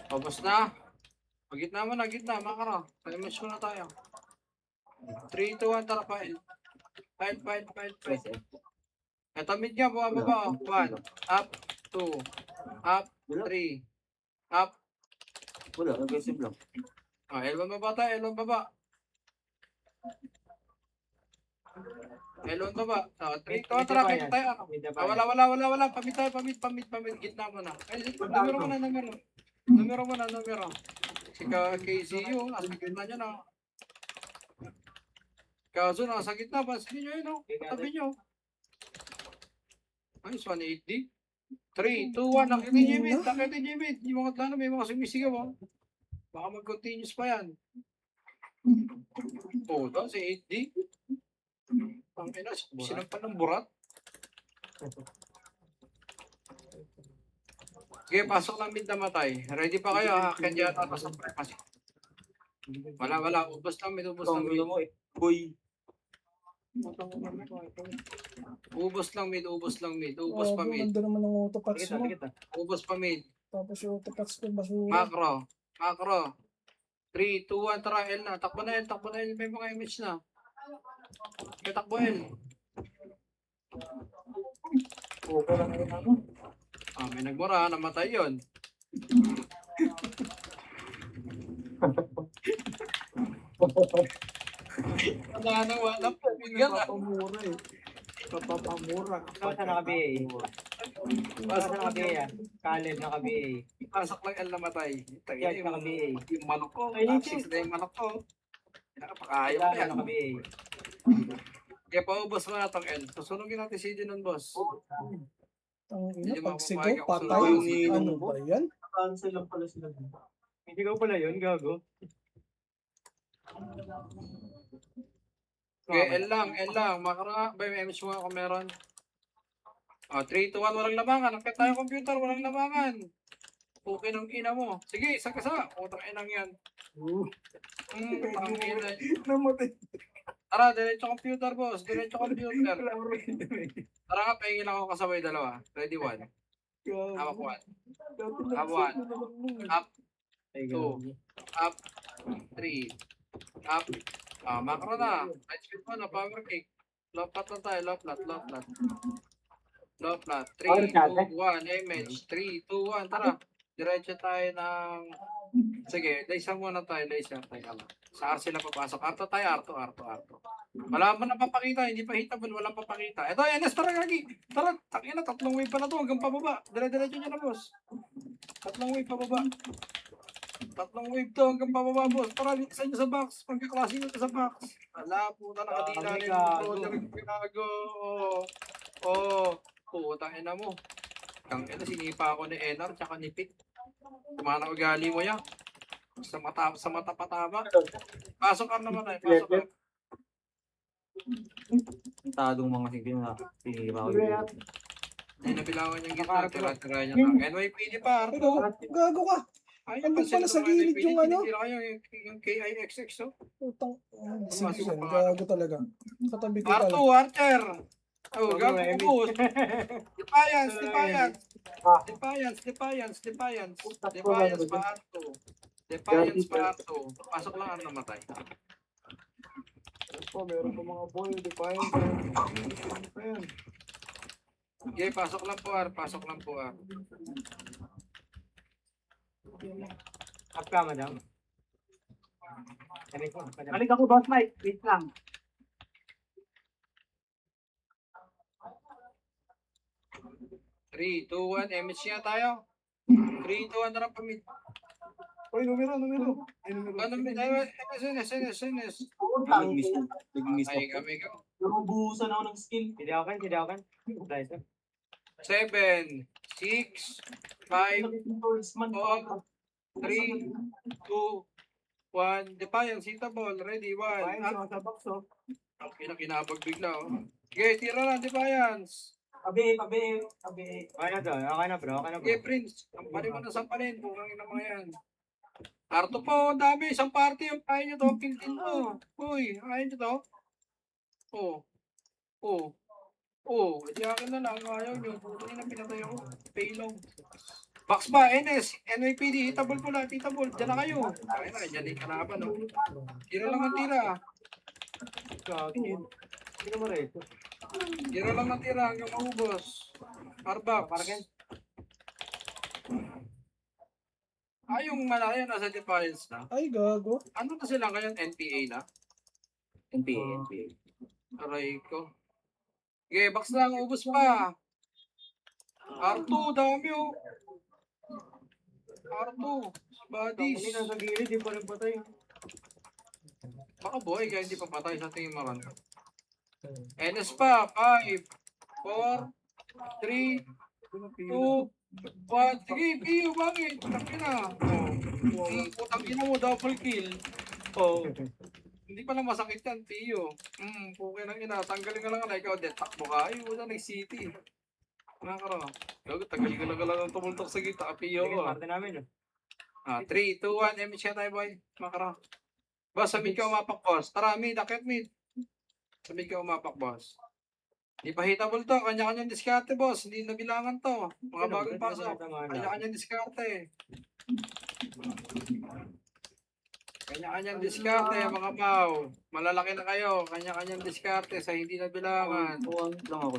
Tapos na. Pagitna mo na, gitna. Makara. Pag-match mo na tayo. 3, 2, 1, tara pa. File. Ito mid nga, bumababa. 1, up, 2, up, 3, up. Wala, aggressive lang. Ah, L1 baba tayo, L1 baba. L1 baba. 3, 2, 1, tara, kita tayo. Wala. Pamit tayo, pamit. Gitna mo na. Ay, numero mo na. Sika KCU, nasa gitna niya na. Kaso nasa gitna, pansinin nyo yun, no? Tabi nyo. Ayos, 180. 3, 2, 1, nakitin nyo yung mid. Yung mga tlano, may mga sumisigaw, oh. Baka mag-continuous pa yan. Oh, doon, si 8D. Ang ina, sinampan ng burat. Okay, pasok lang mid na matay. Ready pa kayo, ha? Kaya yata pasok pa. Wala. Ubos lang mid. Boy. Ubos lang mid. Ubos pa Oh, mid. ganda naman ng autopats mo. Ubos pa mid. Tapos yung autopats ko basura. Macro. 3, 2, 1, tara L na. Takbo na L. May mga image na. Okay, takbo L. Okay lang yun ako. Ah, may nagmura. Namatay yun. Wala. Pinggan ah. Papamura eh. Papamura. Basta naka-BA. Basta naka-BA. Kalib naka-BA. Pasok lang L namatay. Yan naka-BA. Yung manok ko. Ay, Top legit. 6 na yung manok ko. Napakaayos Kailangan yan. naka-BA. Kaya paubos mo na itong L. Susunogin natin CD nun, boss. Ang Hindi ina, mo pagsigaw, mapapayag ako sa patay. loob. Ano ba yan? Cancel lang pala sila. Hindi ko pala yun, gago. Okay, L lang. Makara, may image mo ako meron. 3, 2, 1, walang lamangan. Ang tayo computer, walang lamangan. Okay ng ina mo. Sige, isa ka sa. Utang inang yan. Utang ina. Namatay. Tara, diretso computer, boss. Diretso computer. Wala ko rin. Tara nga, pahingin lang ako kasabay dalawa. Ready, one. Hawak one. One. Up. Two. Up. Three. Up. Macro na. Right speed mo na, power kick. Low flat na tayo, low flat, low flat. Low flat. 3, 2, 1, image. 3, 2, 1, tara. Diretso tayo ng... Sige, laysa muna tayo, laysa. Teka lang. Saan sila papasok? Arto tayo, arto, arto, arto. Wala mo na papakita, hindi pa hitable, walang papakita. Ito, NS, tara gagi. Tara, takina, tatlong wave pa na to, hanggang pababa. Dire-diretso nyo na, boss. Tatlong wave pababa. Tatlong wave to hanggang pababa, boss. Tara, sa inyo sa box. Pagkaklase nyo sa box. Ala, puta, nakadila na yung brother. Pinago. Putang ina mo. Kang ina, sinipa ako ni Enar, tsaka ni Pit. Kumana ugali mo yan. Sa mata patama. Pasok ka naman tayo, pasok ka. Tadong mga sige na tinira ko. Hindi nabilangan yung gitna, tira-tira niya lang. NYPD pa, Arto. Gago ka. Ayun Andun pala sa gilid yung ano. Tinitira kayo yung KIXX, oh. Utang. Pumasok Sige, pa. gago talaga. Katabi ko Arto, pala. Archer. Oh, gago ubus. Defiance, defiance. Defiance, defiance, defiance. Defiance pa Arto. Defiance pa Arto. Pasok lang ang namatay. Meron pa mga boy, di pa yan. Ayan. Okay, pasok lang po Ar, pasok lang po Ar. Up ka, madam. Balik ako, boss Mike. Wait lang. Three, two, one, MH nga tayo. 3, 2, 1, tara pamit. Oy, numero. Ay, numero. Ano, SNS. Nag-miss ko. Nag-miss Ay, ko. kami. Nabubuhusan ako ng skill. Hindi ako kan. 7, 6, 5, Endorsement. 4, 3, 2, 1. Defiance, hita ball. Ready, 1. Ayun, sa box, oh. Kinabag bigla, oh. Okay, tira lang, Defiance. Pabi. Okay na bro. Okay, Prince. Sampalin mo na sampalin. Bukang ina mga yan. Arto po, ang dami. Isang party yung ayaw nyo to. Pintin mo. Uy, ayaw nyo to. Hindi akin na lang. Ayaw nyo. Buti na pinatay ako. Paylong. Box ba? NS. NYPD. Hitable po na. Hitable. Diyan na kayo. Ay na. Diyan yung kalaban. Oh. Tira lang ang tira. Hindi mo rin. Tira lang ang tira hanggang maubos. Arbox. Yung malaya nasa Defiance na. Ay, gago. Ano na sila ngayon? NPA na? NPA. Aray ko. Okay, box lang. Ubus pa. R2. Dami oh. R2. Bodies. Hindi nasa gilid, di pa rin patay. Baka boy, kaya hindi pa patay sa tingin maran. NS pa. 5, 4, 3, 2, 1. Sige, Pio, bakit? Taki na. Putang ina mo, double kill. Hindi pa na masakit yan, Pio. Okay lang ina. Tanggalin ka lang na. Ikaw, takbo ka. Ay, wala nag-city. Nakakara. Gago, tagalin ka lang ng tumultok sa gita. Pio. Sige, parte namin. 3, 2, 1. MH ka tayo, boy. Makara. Boss, sa mid ka umapak, boss. Tara, mid. Akit mid. Sa mid ka umapak, boss. Hindi pa hitable to. Kanya-kanyang diskarte, boss. Hindi nabilangan to. Mga bagong pasok. Kanya-kanyang diskarte. Kanya-kanyang diskarte, mga pao. Malalaki na kayo. Kanya-kanyang diskarte sa hindi nabilangan. Lang ako.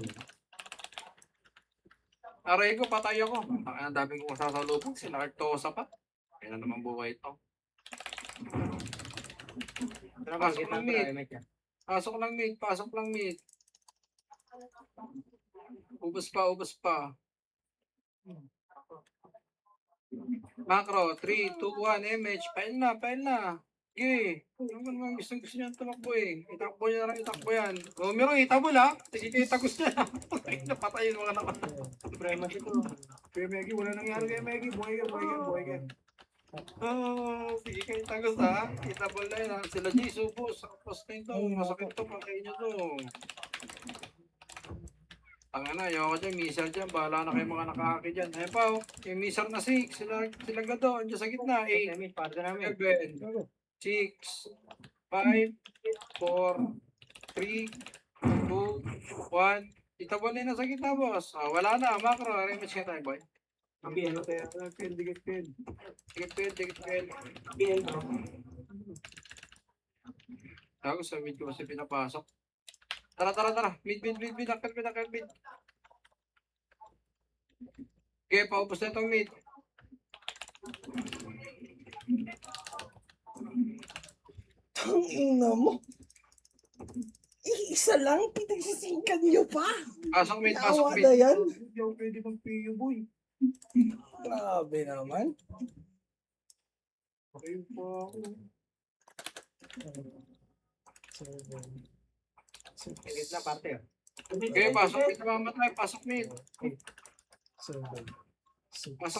Aray ko, patay ako. Ang dami kong sasalubong. Sila Artosa pa. Kaya na naman buhay ito. Pasok lang mid. Pasok lang mid. Pasok lang mid. Ubus pa. Macro, 3, 2, 1, MH. Pail na. Okay. Ano naman gusto niya tumakbo eh. Itakbo niya lang, itakbo yan. Numero, itabol ha. Sige kayo tagos niya. Napatay yung mga naman. Supremacy ko. Kaya Maggie, wala nangyari kay Maggie. Buhay ka. Sige kayo tagos ha. Itabol na yan ha. Sila G, subos. Posting to. Masakit to. Patayin nyo to. Tanga na, ayoko dyan, miser dyan, bahala na kayo mga nakahaki dyan. Ayan pa, oh, yung miser na 6, sila gado, andyan sa gitna, 8, Namin, para namin. 7, 6, 5, 4, 3, 2, 1. Itabon na sa gitna, boss. Ah, wala na, macro, rematch ka tayo, boy. Ang ano kaya, pin, dikit pin. Tigil. Ako sa mid ko kasi pinapasok. Tara. Mid. Akal mid. Okay, paubos na itong mid. Tangina mo. Isa lang, pinagsisingkan nyo pa. Pasok mid. Awa na yan. Hindi ako pwede mag-PU, boy. Grabe naman. Ayun pa ako. Higit na parte. Okay, pasok mid namamatay. Pasok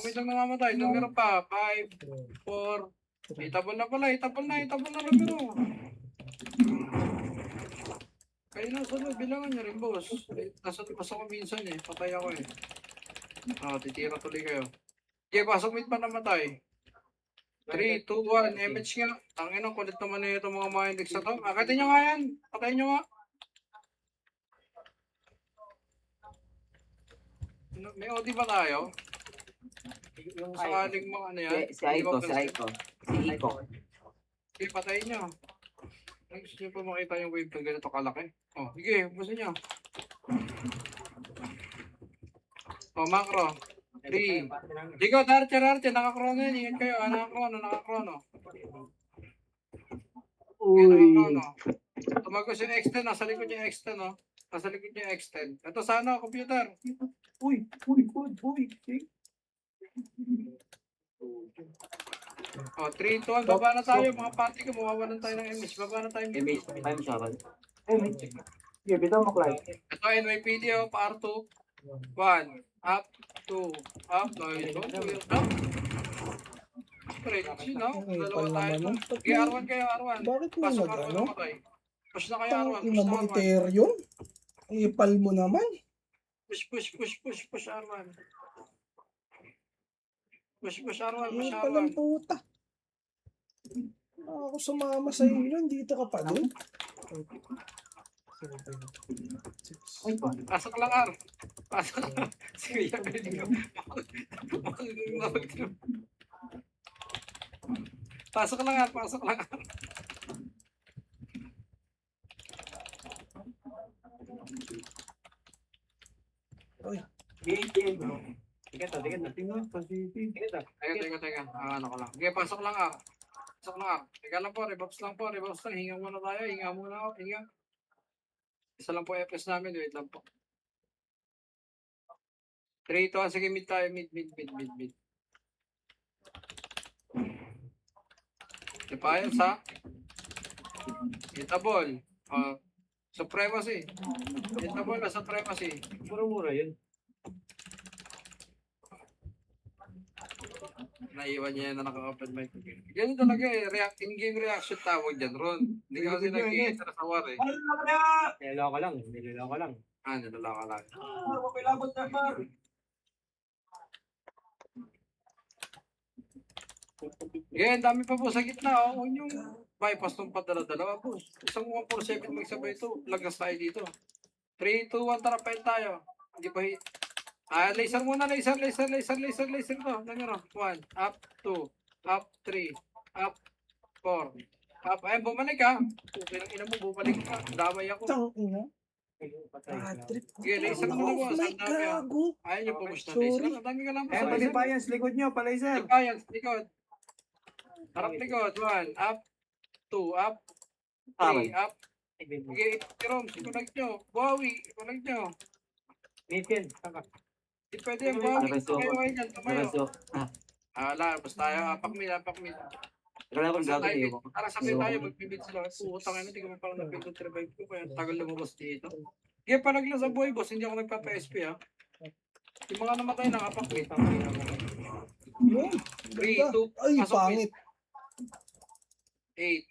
mid ang namamatay. Numero pa. 5, 4. Itabol na pala. Itabol na numero. Kayo na sunod. Bilangan nyo rin, boss. Nasa ako minsan eh. Patay ako eh. Titira tuloy kayo. Okay, pasok mid pa namatay. 3, 2, 1. MH nga. Tangin ang kulit naman na itong mga Mindex na to. Akitin nyo nga yan. Patayin nyo nga. May OD ba tayo? Yung sakaling mga ano yan? Si Aiko. Okay, patayin nyo. Gusto nyo pa makita yung wave ng ganito kalaki? Sige, busin nyo. Macro. 3. Ligo, Archer, nakakrono yan. Ingat kayo, nakakrono. Nakakrono. Tumagos yung X10, nasa likod yung X10, no? Nasa likod yung X10. Ito sana, computer. Uy. 3, 2, 1, baba na tayo. Mga party ko, mawawalan tayo ng image. Baba na tayo. Image, time sharon. Sige, bitaw mo, Clyde. Ito, NYPD, par 2. 1, up, 2, up, ito, up. Stretchy, no? Dalawa tayo. naman. Okay, R1 kayo, R1. Bakit mo Pasok nag R1 ano? namatay. Push na kayo, R1. Tangina mo, R1. Ethereum. Ang ipal mo naman. Push, R1. Push, R1, Ang push, ipal ng R1. puta. Ako sumama sa inyo, dito ka pa din. Pasok lang, R. Pasok lang. Sige, pwede ko. Pasok lang, R. Game, bro. Tigat na. Tingnan, Pacific. Teka. Ano ko lang. Okay, pasok lang, R. Teka lang po, rebuffs lang. Hinga muna tayo. Hinga. Isa lang po FS namin. Wait lang po. 3, 2, 1. Sige, mid tayo. Mid. Defiance, ha? Itabol. Supremacy. Itabol na supremacy. Mura-mura yun. Naiwan niya yan na naka-open mic. Ganyan talaga eh. In-game reaction tawag dyan, Ron. Hindi ka kasi nag-i-answer sa war eh. Niloloko lang. Nalala ka lang. Okay, labot na pa. Ganyan, dami pa po sa gitna. Huwag yung bypass nung padala-dalawa, boss. Isang 147 magsabay ito. Lagas tayo dito. 3, 2, 1, tara, pail tayo. Hindi pa hit. Laser muna, laser to. Numero, 1, up, 2, up, 3, up, 4, up. Ayun, bumalik ha. Pinang ina mo, bumalik ka. Damay ako. Tangina. Trip. Sige, laser muna, boss. Offline, Ang dami ha. gago. Ayun yung pumus na Sorry. laser. Ang dami ka lang, boss. Eh, Defiance, likod nyo, palaser. Defiance, likod. Harap likod, 1, up, 2, up, 3, up. Sige, Jerome, connect nyo. Bawi, connect nyo. Nathan. Di pwede yung bawi. Naraso. Tumayo. Wala, basta tayo. Apak mid. Wala akong Basta gagawin tayo, eh. tara sabay tayo, magbibid sila. Putang ina, hindi ko pa parang napindot revive ko. Kaya tagal lumabas dito. Kaya parang lang sa boy, boss. Hindi ako nagpapa-SP ha. Yung mga namatay na apak mid. Yun. 3, 2, Ay, pasok pangit. 8,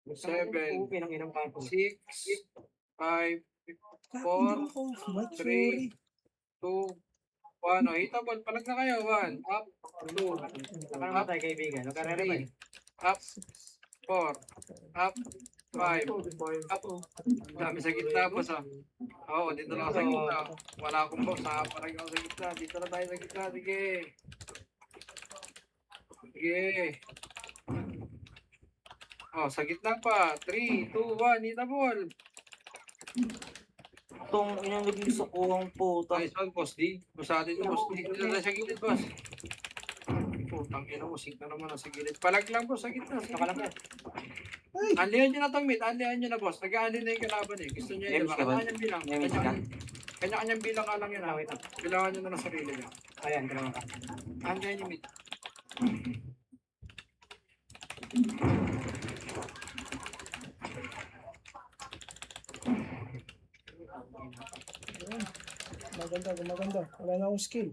7, Pinang inang kanto. 6, 5, Hindi ako off mic, sorry. 2, 1. O, hitable. Palag na kayo. 1, up, 2, Nakamatay kaibigan. Huwag ka re-revive. 3, up, 4, up, 5, up. Dami sa gitna, boss, ah. Oo, dito lang ako sa gitna. Wala akong boss, nakaparag ako sa gitna. Dito na tayo sa gitna. Sige. Sige. Oh, sa gitna pa. 3, 2, 1. Hitable. Itong inyong gusto ko ang puta. Nice one, boss D. Masatin mo, boss D. Dito na sa gilid, boss. Putang ina mo, sink na naman sa gilid. Palag lang, boss, sa gitna. Sa Nakalang yan. Ay! Anlihan nyo na itong mid. Anlihan nyo na, boss. Nag-aanin na yung kalaban eh. Gusto nyo yun. Damage ka ba? Kanya-kanyang bilang. Damage ka? Kanya-kanyang bilang ka lang yun. Ha? Bilangan nyo na ng sarili nyo. Ayan, kailangan ka. Anlihan yung mid. Ayun. Maganda, gumaganda. Wala na akong skill.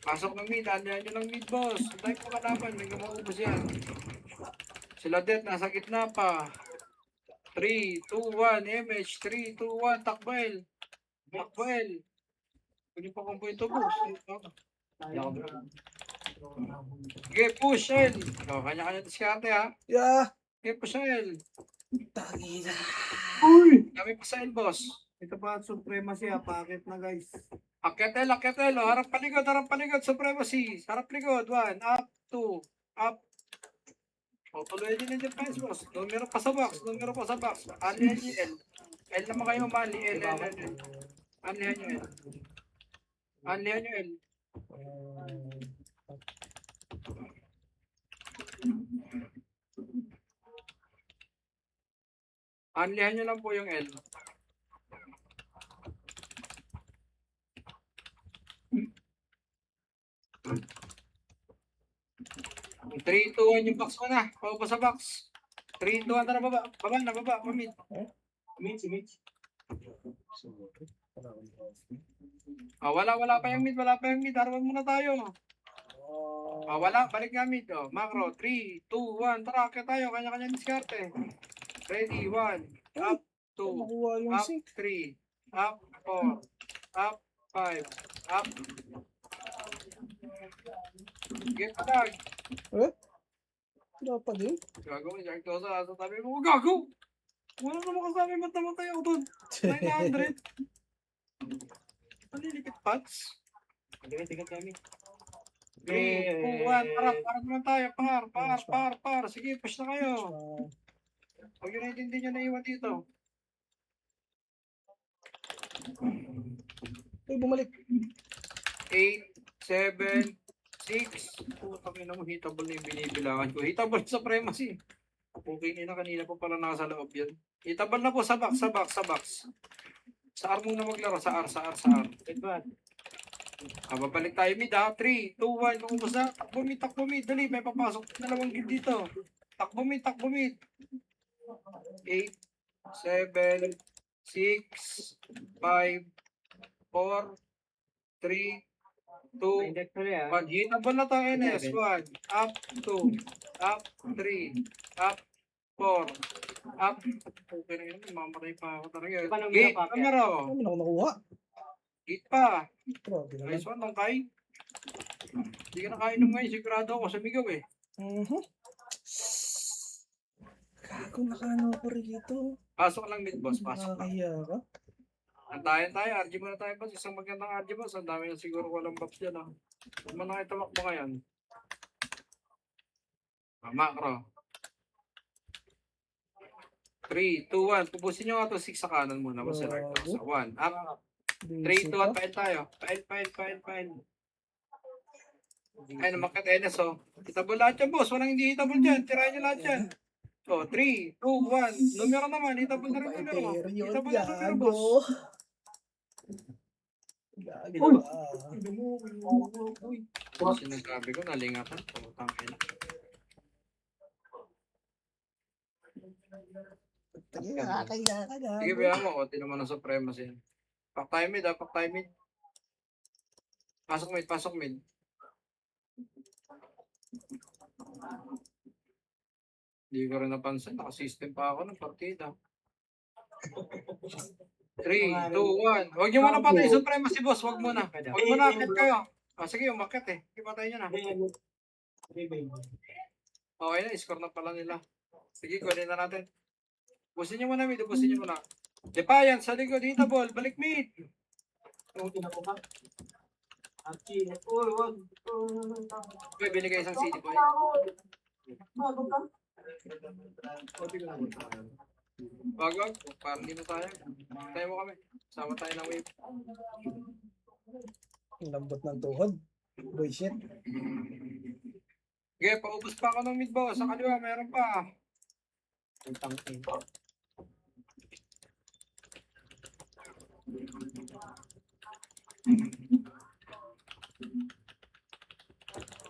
Pasok ng mid. Anlihan nyo ng mid, boss. Tayo po kalaban. May gumaubos yan. Sila Det, nasa gitna pa. 3, 2, 1. MH. 3, 2, 1. Takbael. Takbael. Pwede pa kung po ito, boss. Okay, push, El. O, kanya-kanya diskarte, ha. Yeah! Okay, push, El. Tangina. Kami pa sa El, boss. Ito pa, supremacy ah. Pakit na guys. Aketel, aketel. O, harap paligod, harap paligod. Supremacy. Harap likod. 1, up, 2, up. O, tuloy din yung defense, boss. Numero pa sa box. Numero pa sa box. Anlihan niyo, El. El naman kayo mali. El. Anlihan niyo, El. Anlihan niyo, El. Anlihan niyo lang po yung L. Ang 3, 2, 1 yung box mo na. Pao pa sa box. 3, 2, 1 na baba. Baba na baba. Mamit. Mitch. Ah, wala pa yung mid. Wala pa yung mid. Harwan muna tayo. Ah, wala. Balik nga mid. Oh, macro. 3, 2, 1. Tara, kaya tayo. Kanya-kanya diskarte. Ready. 1. Up. 2. Nakuha yung Up. sync. 3. Up. 4. Up. 5. Up. Get palag. Wala pa din. Gago, Jack Dosa, sa tabi mo. Gago! Wala naman kasama, ba't namatay ako doon? 900. Malilipit pats. Tingin kami. 3, 2, 1. Par naman tayo. Par. Sige, push na kayo. Huwag yun natin din nyo naiwan dito. Ay, bumalik. 8, 7, 6. Putang ina mo, hitable na yung binibilangan ko. Hitable sa supremacy. Okay na kanina po pala nasa loob yan. Hitable na po sa box. Sa R muna maglaro. Sa R. Babalik tayo mid ha. 3, 2, 1. Lumabas na. Takbo mid. Dali, may papasok. Dalawang guild dito. Takbo mid. 8, 7, 6, 5, 4, 3, 2, Index tuloy ah. 1. Hitable na to, NS. 1, up, 2, up, 3, up, 4, up. Okay na yun, mamatay pa ako talaga. Paano mo Gate, napapya? kamera. Ano na ako nakuha? Gate pa. Grabe naman. Nice one, Tangkay. Hindi ka nakainom ngayon, sigurado ako sa migaw eh. Gago, nakaano ako rito. Pasok lang mid boss, pasok lang. Nakakahiya ka. Antayin tayo, RG muna tayo boss. Isang magandang RG boss. Ang dami na siguro walang buffs dyan ah. Huwag mo na kayo tamakbo ngayon. Macro. 3, 2, 1. Pupusin nyo nga ito 6 sa kanan muna. Boss, select sa 1. Up. 3, 2, 1. Pail tayo. Pail. Ay, namakit NS oh. Hitable lahat yan boss. Walang hindi hitable dyan. Tirahin nyo lahat yan. So, 3, 2, 1. Numero naman. Hitable na rin numero. Period, Hitable na numero gago. boss. Gago. Sinasabi ko, nalingatan. Putang ina. Nakakahiya ka, gago. Sige, biya mo. Konti naman ang supremacy. Pack tayo mid, Pack tayo mid. Pasok mid. Hindi ko rin napansin. Naka-system pa ako ng partida. 3, 2, 1. Huwag niyo muna patay supremacy boss. Huwag muna. Huwag muna akit kayo. Sige, umakit eh. Ipatay niyo na. Okay na, score na pala nila. Sige, kunin na natin. Busin niyo muna mid, busin niyo muna. Defiance, sa likod, hita ball, balik mid. Boy, binigay isang CD boy. Wag, parang hindi mo tayo. Tayo mo kami. Sama tayo ng wave. Ang lambot ng tuhod. Boy, shit. Okay, paubos pa ako ng mid boss. Sa kaliwa, meron pa.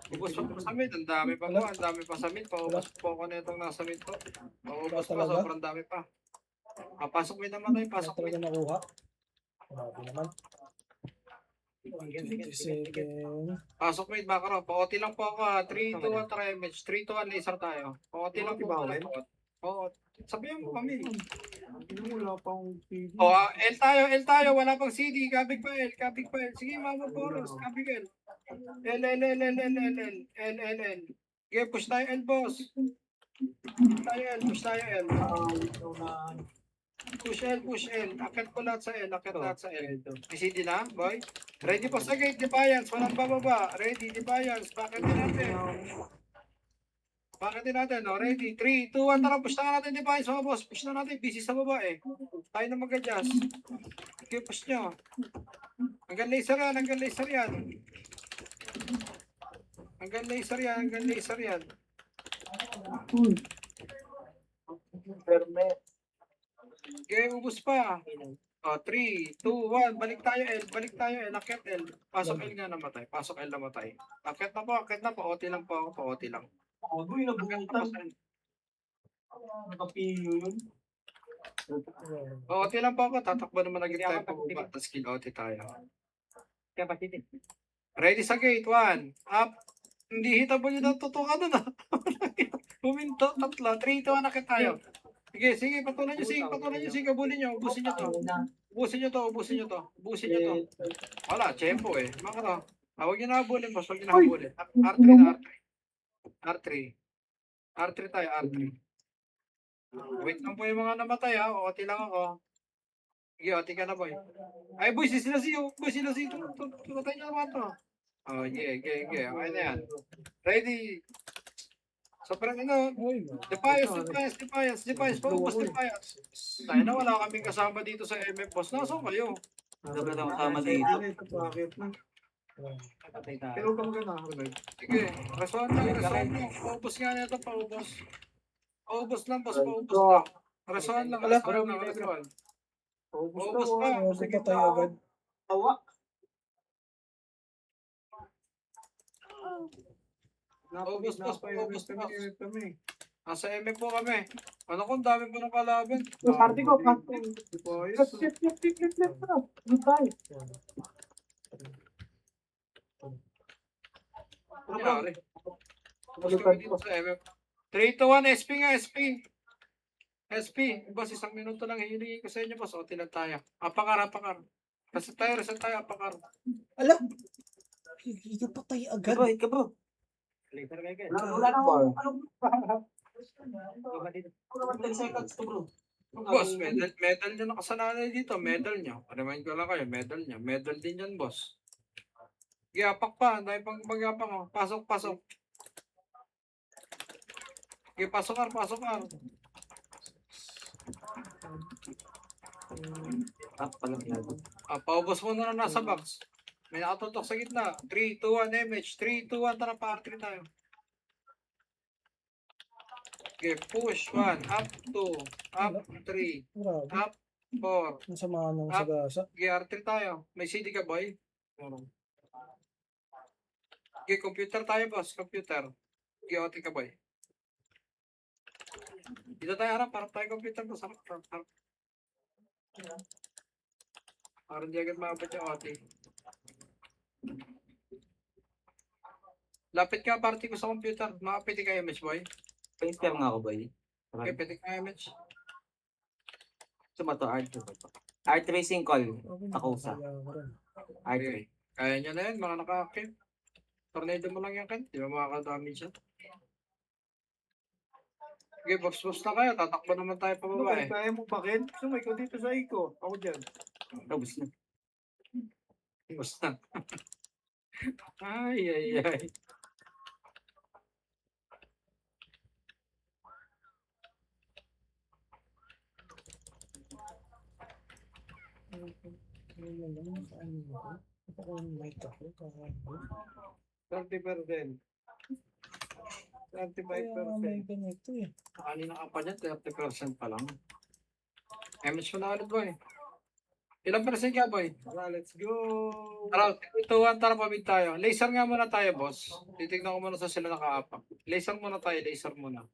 Ubos pa po sa mid. Ang dami pa po. Ang dami pa sa mid. Paubos po ako na itong nasa mid po. Paubos pa. Talaga? Sobrang dami pa. Pasok mid naman tayo. Pasok Talaga mid. nakuha. Grabe naman. 57. Pasok mid, Bakaro. Pa-OT lang po ako. 3, 2, 1, try match. 3, 2, 1, laser tayo. Pa-OT lang po. Oo. Sabihan mo kami. Wala pang TV. O, L tayo. Wala pang CD. Kabig pa L. Sige, Mama Boros. Kabig L. L. Okay, push tayo L, boss. Push tayo L. Push L. Akit ko lahat sa L. May CD na, boy? Ready po sa gate, Defiance. Walang bababa. Ready, Defiance. Bakit din natin, no? Ready, 3, 2, 1. Tara, push na natin, Defiance, mga boss. Push na natin. Busy sa baba, eh. Tayo na mag-adjust. Okay, push nyo. Hanggang laser yan. Hanggang laser yan. Okay, ubus pa. O, 3, 2, 1. Balik tayo, L. Akit L. Pasok L nga namatay. Akit na po. OT lang po ako. OT lang. OT lang po ako. Tatakbo naman agad tayo pababa. Tapos skill OT tayo. Ready sa gate. 1. Up. Hindi hitable yun ang totoo ka nun ah. Huminto. 3, 2, 1. Akit tayo. Sige. Patuloy nyo. Sige. Abulin nyo. Ubusin nyo to. Wala. Tempo eh. Makara. Huwag nyo na abulin. Boss. Huwag nyo na abulin. R3 tayo. Wait lang po yung mga namatay ha. OT lang ako. Sige, OT ka na boy. Ay boy, sila siyo. Tumatay nyo naman to. Oh, yeah. Okay na yan. Ready. Sobrang Defiance. Paubos Defiance. Tayo na, wala kaming kasama dito sa MF boss. Nasaan kayo? Wala na kasama dito. Bakit na? Pero kung gano'n, Sige, resuan lang. Paubos nga nito, paubos. Paubos lang. Resuan lang. Paubos pa. Sige, tayo agad. Ubus, boss. kami. Nasa MF po kami. Ano kung dami po ng kalaban? Nangyari. Ubus kami dito sa MF. 3, 2, 1, SP nga, SP. Boss, 1 minuto lang hihingi ko sa inyo, boss. O, tinan tayo. Apakar. Reset tayo, apakar. Alam! Hindi pa tayo agad. Ika bro. Wala na ako. Anong 10 seconds to bro? Boss, medal nyo nakasananay dito. Medal nyo. Remind ko lang kayo, medal nyo. Medal din yan, boss. Giyapak pa. Dahil pang magyapak mo. Pasok. Okay, pasok. Palang lagot. Paubos mo na nasa box. May nakatutok sa gitna. 3, 2, 1, MH. 3, 2, 1. Tara, pa R3 tayo. Okay, push. 1, up 2, up 3, Grabe. up 4. Nasama ng sagasa. Okay, R3 tayo. May CD ka, boy? Okay, computer tayo, boss. Computer. Okay, OT ka, boy. Dito tayo harap. Harap tayo computer, boss. Harap. Parang di agad maabot yung OT. Lapit ka, party ko sa computer. Makapiti kayo, Mitch, boy. Pa-inspire nga ako boy. Okay, pwede ka, Mitch. Sumato art ko ba? Art Racing Call. Takusa. Art Okay. Kaya nyo na yan, mga naka-active. Tornado mo lang yan, Ken. Di ba makakadamage siya? Okay, box na kayo. Tatakbo naman tayo Ano pababa ba, eh. kaya mo pa, Ken? Sumay ko dito sa Iko. Ako dyan. Tapos na. Basta. Ay, ay, ay. Kaya 30%. 35%. may ganito eh. Kanina ka pa dyan, 30% pa lang. MS mo na ulit, boy. Ilang percent ka, boy? Tara, let's go. Tara, ituwan, tara, pamig tayo. Laser nga muna tayo, boss. Titignan ko muna sa sila nakaapak. Laser muna tayo, laser muna.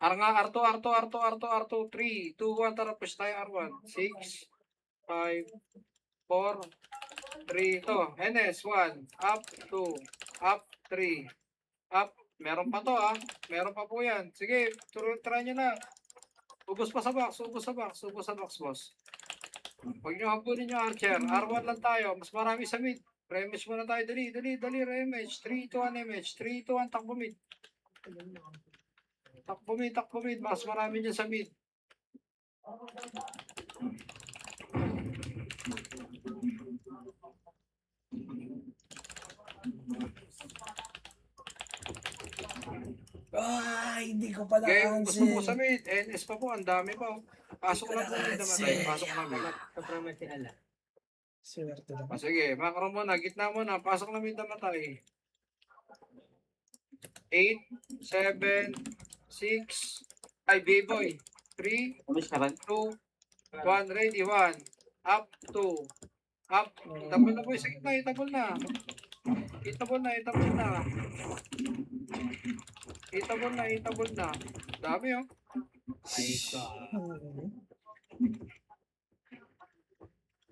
R2, R2, R2, R2, R2, 3, 2, 1, tara, push tayo, R1. 6, 5, 4, 3, to. NS, 1, up, 2, up, 3, up. Meron pa to, ah. Meron pa po yan. Sige, try nyo na. Ubus pa sa box, ubus sa box, ubus sa box, boss. Huwag nyo hampunin yung archer. R1 lang tayo. Mas marami sa mid. Remage muna tayo. Dali, dali, dali. Remage. 3 to 1 MH. 3 to 1. Takbo mid. Takbo mid, takbo mid. Mas marami dyan sa mid. Ay, hindi ko pala Okay, gusto mo sa cancel. mid. NS pa po. Ang dami pa. Pasok lang po mid naman tayo. Pasok na mid. Swerte naman. Sige, macro muna. Gitna muna. Pasok na mid naman tayo. 8, 7, 6. Ay, B-boy. 3, Tapos na rin. 2, 1, ready, 1, up, 2, up, itabol na po sa gitna, itabol na. Itabol na, itabol na. Itabol na, itabol na. Dami oh.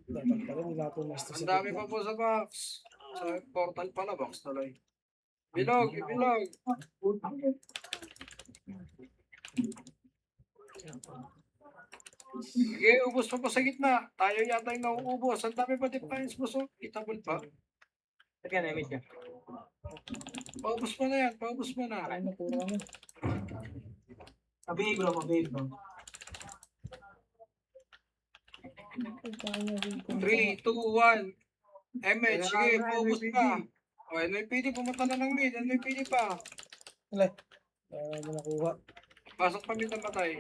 Dapat pala nila pumesto Ang sa dami gitna. pa po sa box. Sa portal pala, box tuloy. Bilog, bilog. Sige, ubos pa po sa gitna. Tayo yata yung nauubos. Ang dami pa defiance boss oh. Itabol pa. Kaya na-miss ka. Paubos mo na yan, paubos mo na. Ay, napura na. Mabihig lang, mabihig lang. 3, 2, 1. MH, sige, paubos pa. O, NYPD, pumunta na ng mid. NYPD pa. Wala. Mo nakuha. Pasok pa mid na matay.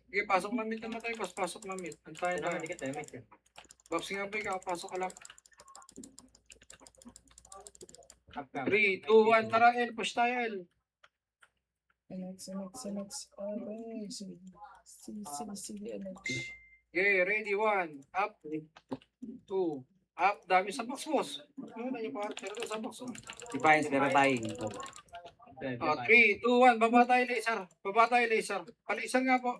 Sige, pasok na mid na matay, boss. Pasok na mid. Antayin Kaya na. na dikit, na-miss ka. Boxing up ka, pasok ka lang. Up ka. 3, 2, 1, tara L, push tayo L. NX. Okay, sige, NX. Okay, ready, 1, up, 2, up, dami sa box, boss. Ano na yung partner ko sa box, oh. Defiance, verifying. 3, 2, 1, baba tayo laser. Baba tayo laser. Palisan nga po.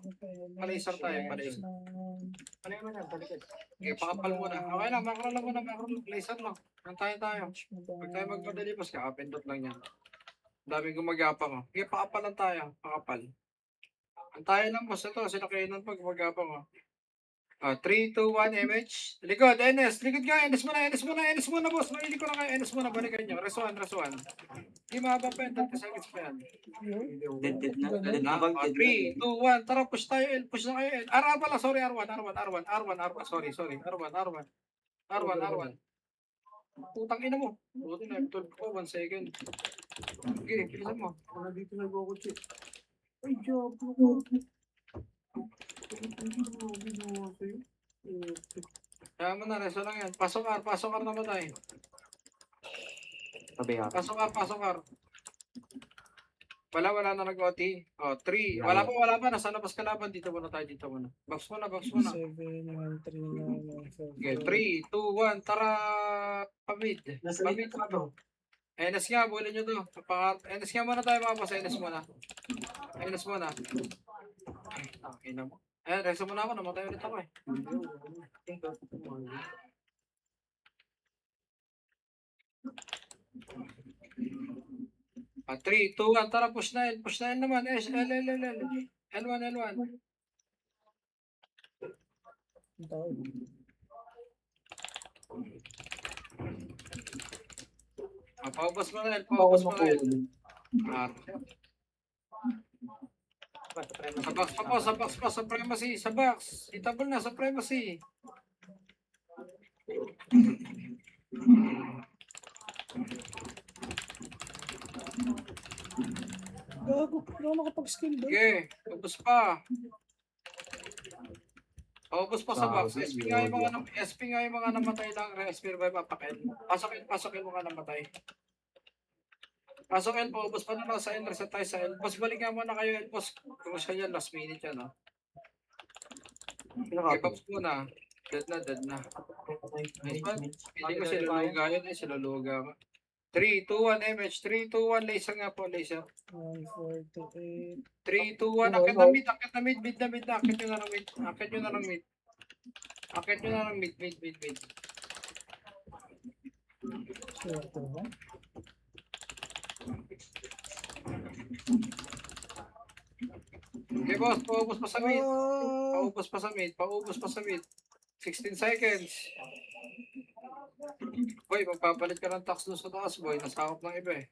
Palaser tayo, palaser. Ano naman yan? Balikat. Okay, pakapal muna. Okay lang, macro lang muna, macro lang. Laser lang. Antayin tayo. Huwag tayo magpadali, boss. Kakapindot lang yan. Daming gumagapang, oh. Okay, pakapal lang tayo. Pakapal. Antayin lang, boss. Ito, sila kainan pag gumagapang, oh. 3, 2, 1, MH. Likod, NS. Likod ka, NS muna, NS muna, NS muna, boss. Maili ko na kayo, NS muna. Balikan nyo. Res1. Hindi mahaba pa yan. 30 seconds pa yan. Dead na. Dead Na, na. 3, 2, 1. Tara, push tayo. Push na kayo. R1 pala. Sorry, R1. Sorry. R1. Putang ina mo. Buti na. 12 ko. 1 second. Okay, bilisan mo. Ako dito nag-ukutsi. Ay, job mo. Kaya mo na. Reso lang yan. Pasok R naman tayo. Sabi ha. Pasok R. Wala na nag-OT. 3. Wala pa. Nasa labas kalaban. Dito muna tayo. Box muna. 7, 1, 3, 9, 1, 4, Okay, 3, 2, 1. Tara, pamid. Nasa Pamid. likod ka to. NS nga, bulin nyo to. NS nga muna tayo mga boss. NS muna. Okay na mo. Reso muna ako. Namatay ulit ako eh. 3, 2, 1. Tara, push na L naman. L1. Ang tao. Paubos mo na, El. Bawal Paubos mo na, El. makuha. Sa box pa po, sa box pa, sa primacy, sa box. Itabol na sa primacy. Gago, hindi ako nakapag-skill doon. Sige, ubos pa. Paubos pa sa box. SP nga yung mga, SP nga yung mga namatay lang. SP revive, apakin. Pasokin mga namatay. Pasokin po, ubos pa na lang sa L. Reset tayo sa L. Boss, balik nga muna kayo, L. Boss, crucial yan, last minute yan, ha. Give up muna. Dead na. Hindi ko siluluga yun, siluluga ko. 3, 2, 1, MH. 3, 2, 1, laser nga po, laser. 148. 3, 2, 1, akit na mid, mid na, akit nyo na ng mid. Akit nyo na ng mid. Akit nyo na ng mid. Swerte ba? Okay, boss, paubos pa sa mid. Ah, Paubos pa sa mid. 16 seconds. Boy, magpapalit ka ng tax doon sa taas, boy. Nasakop ng iba, eh.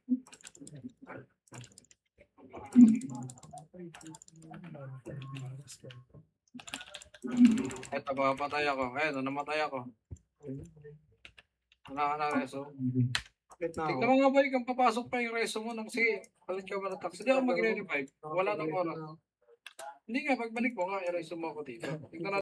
Eto, papatay ako. Ayun, namatay ako. Reso. Gitna Tignan ako. mo nga, boy, kung papasok pa yung reso mo nang sige, palit ka ba ng tax? Hindi ako magre-revive. Wala nang oras. Hindi nga, pagbalik mo nga, i-reso mo ako dito. Tignan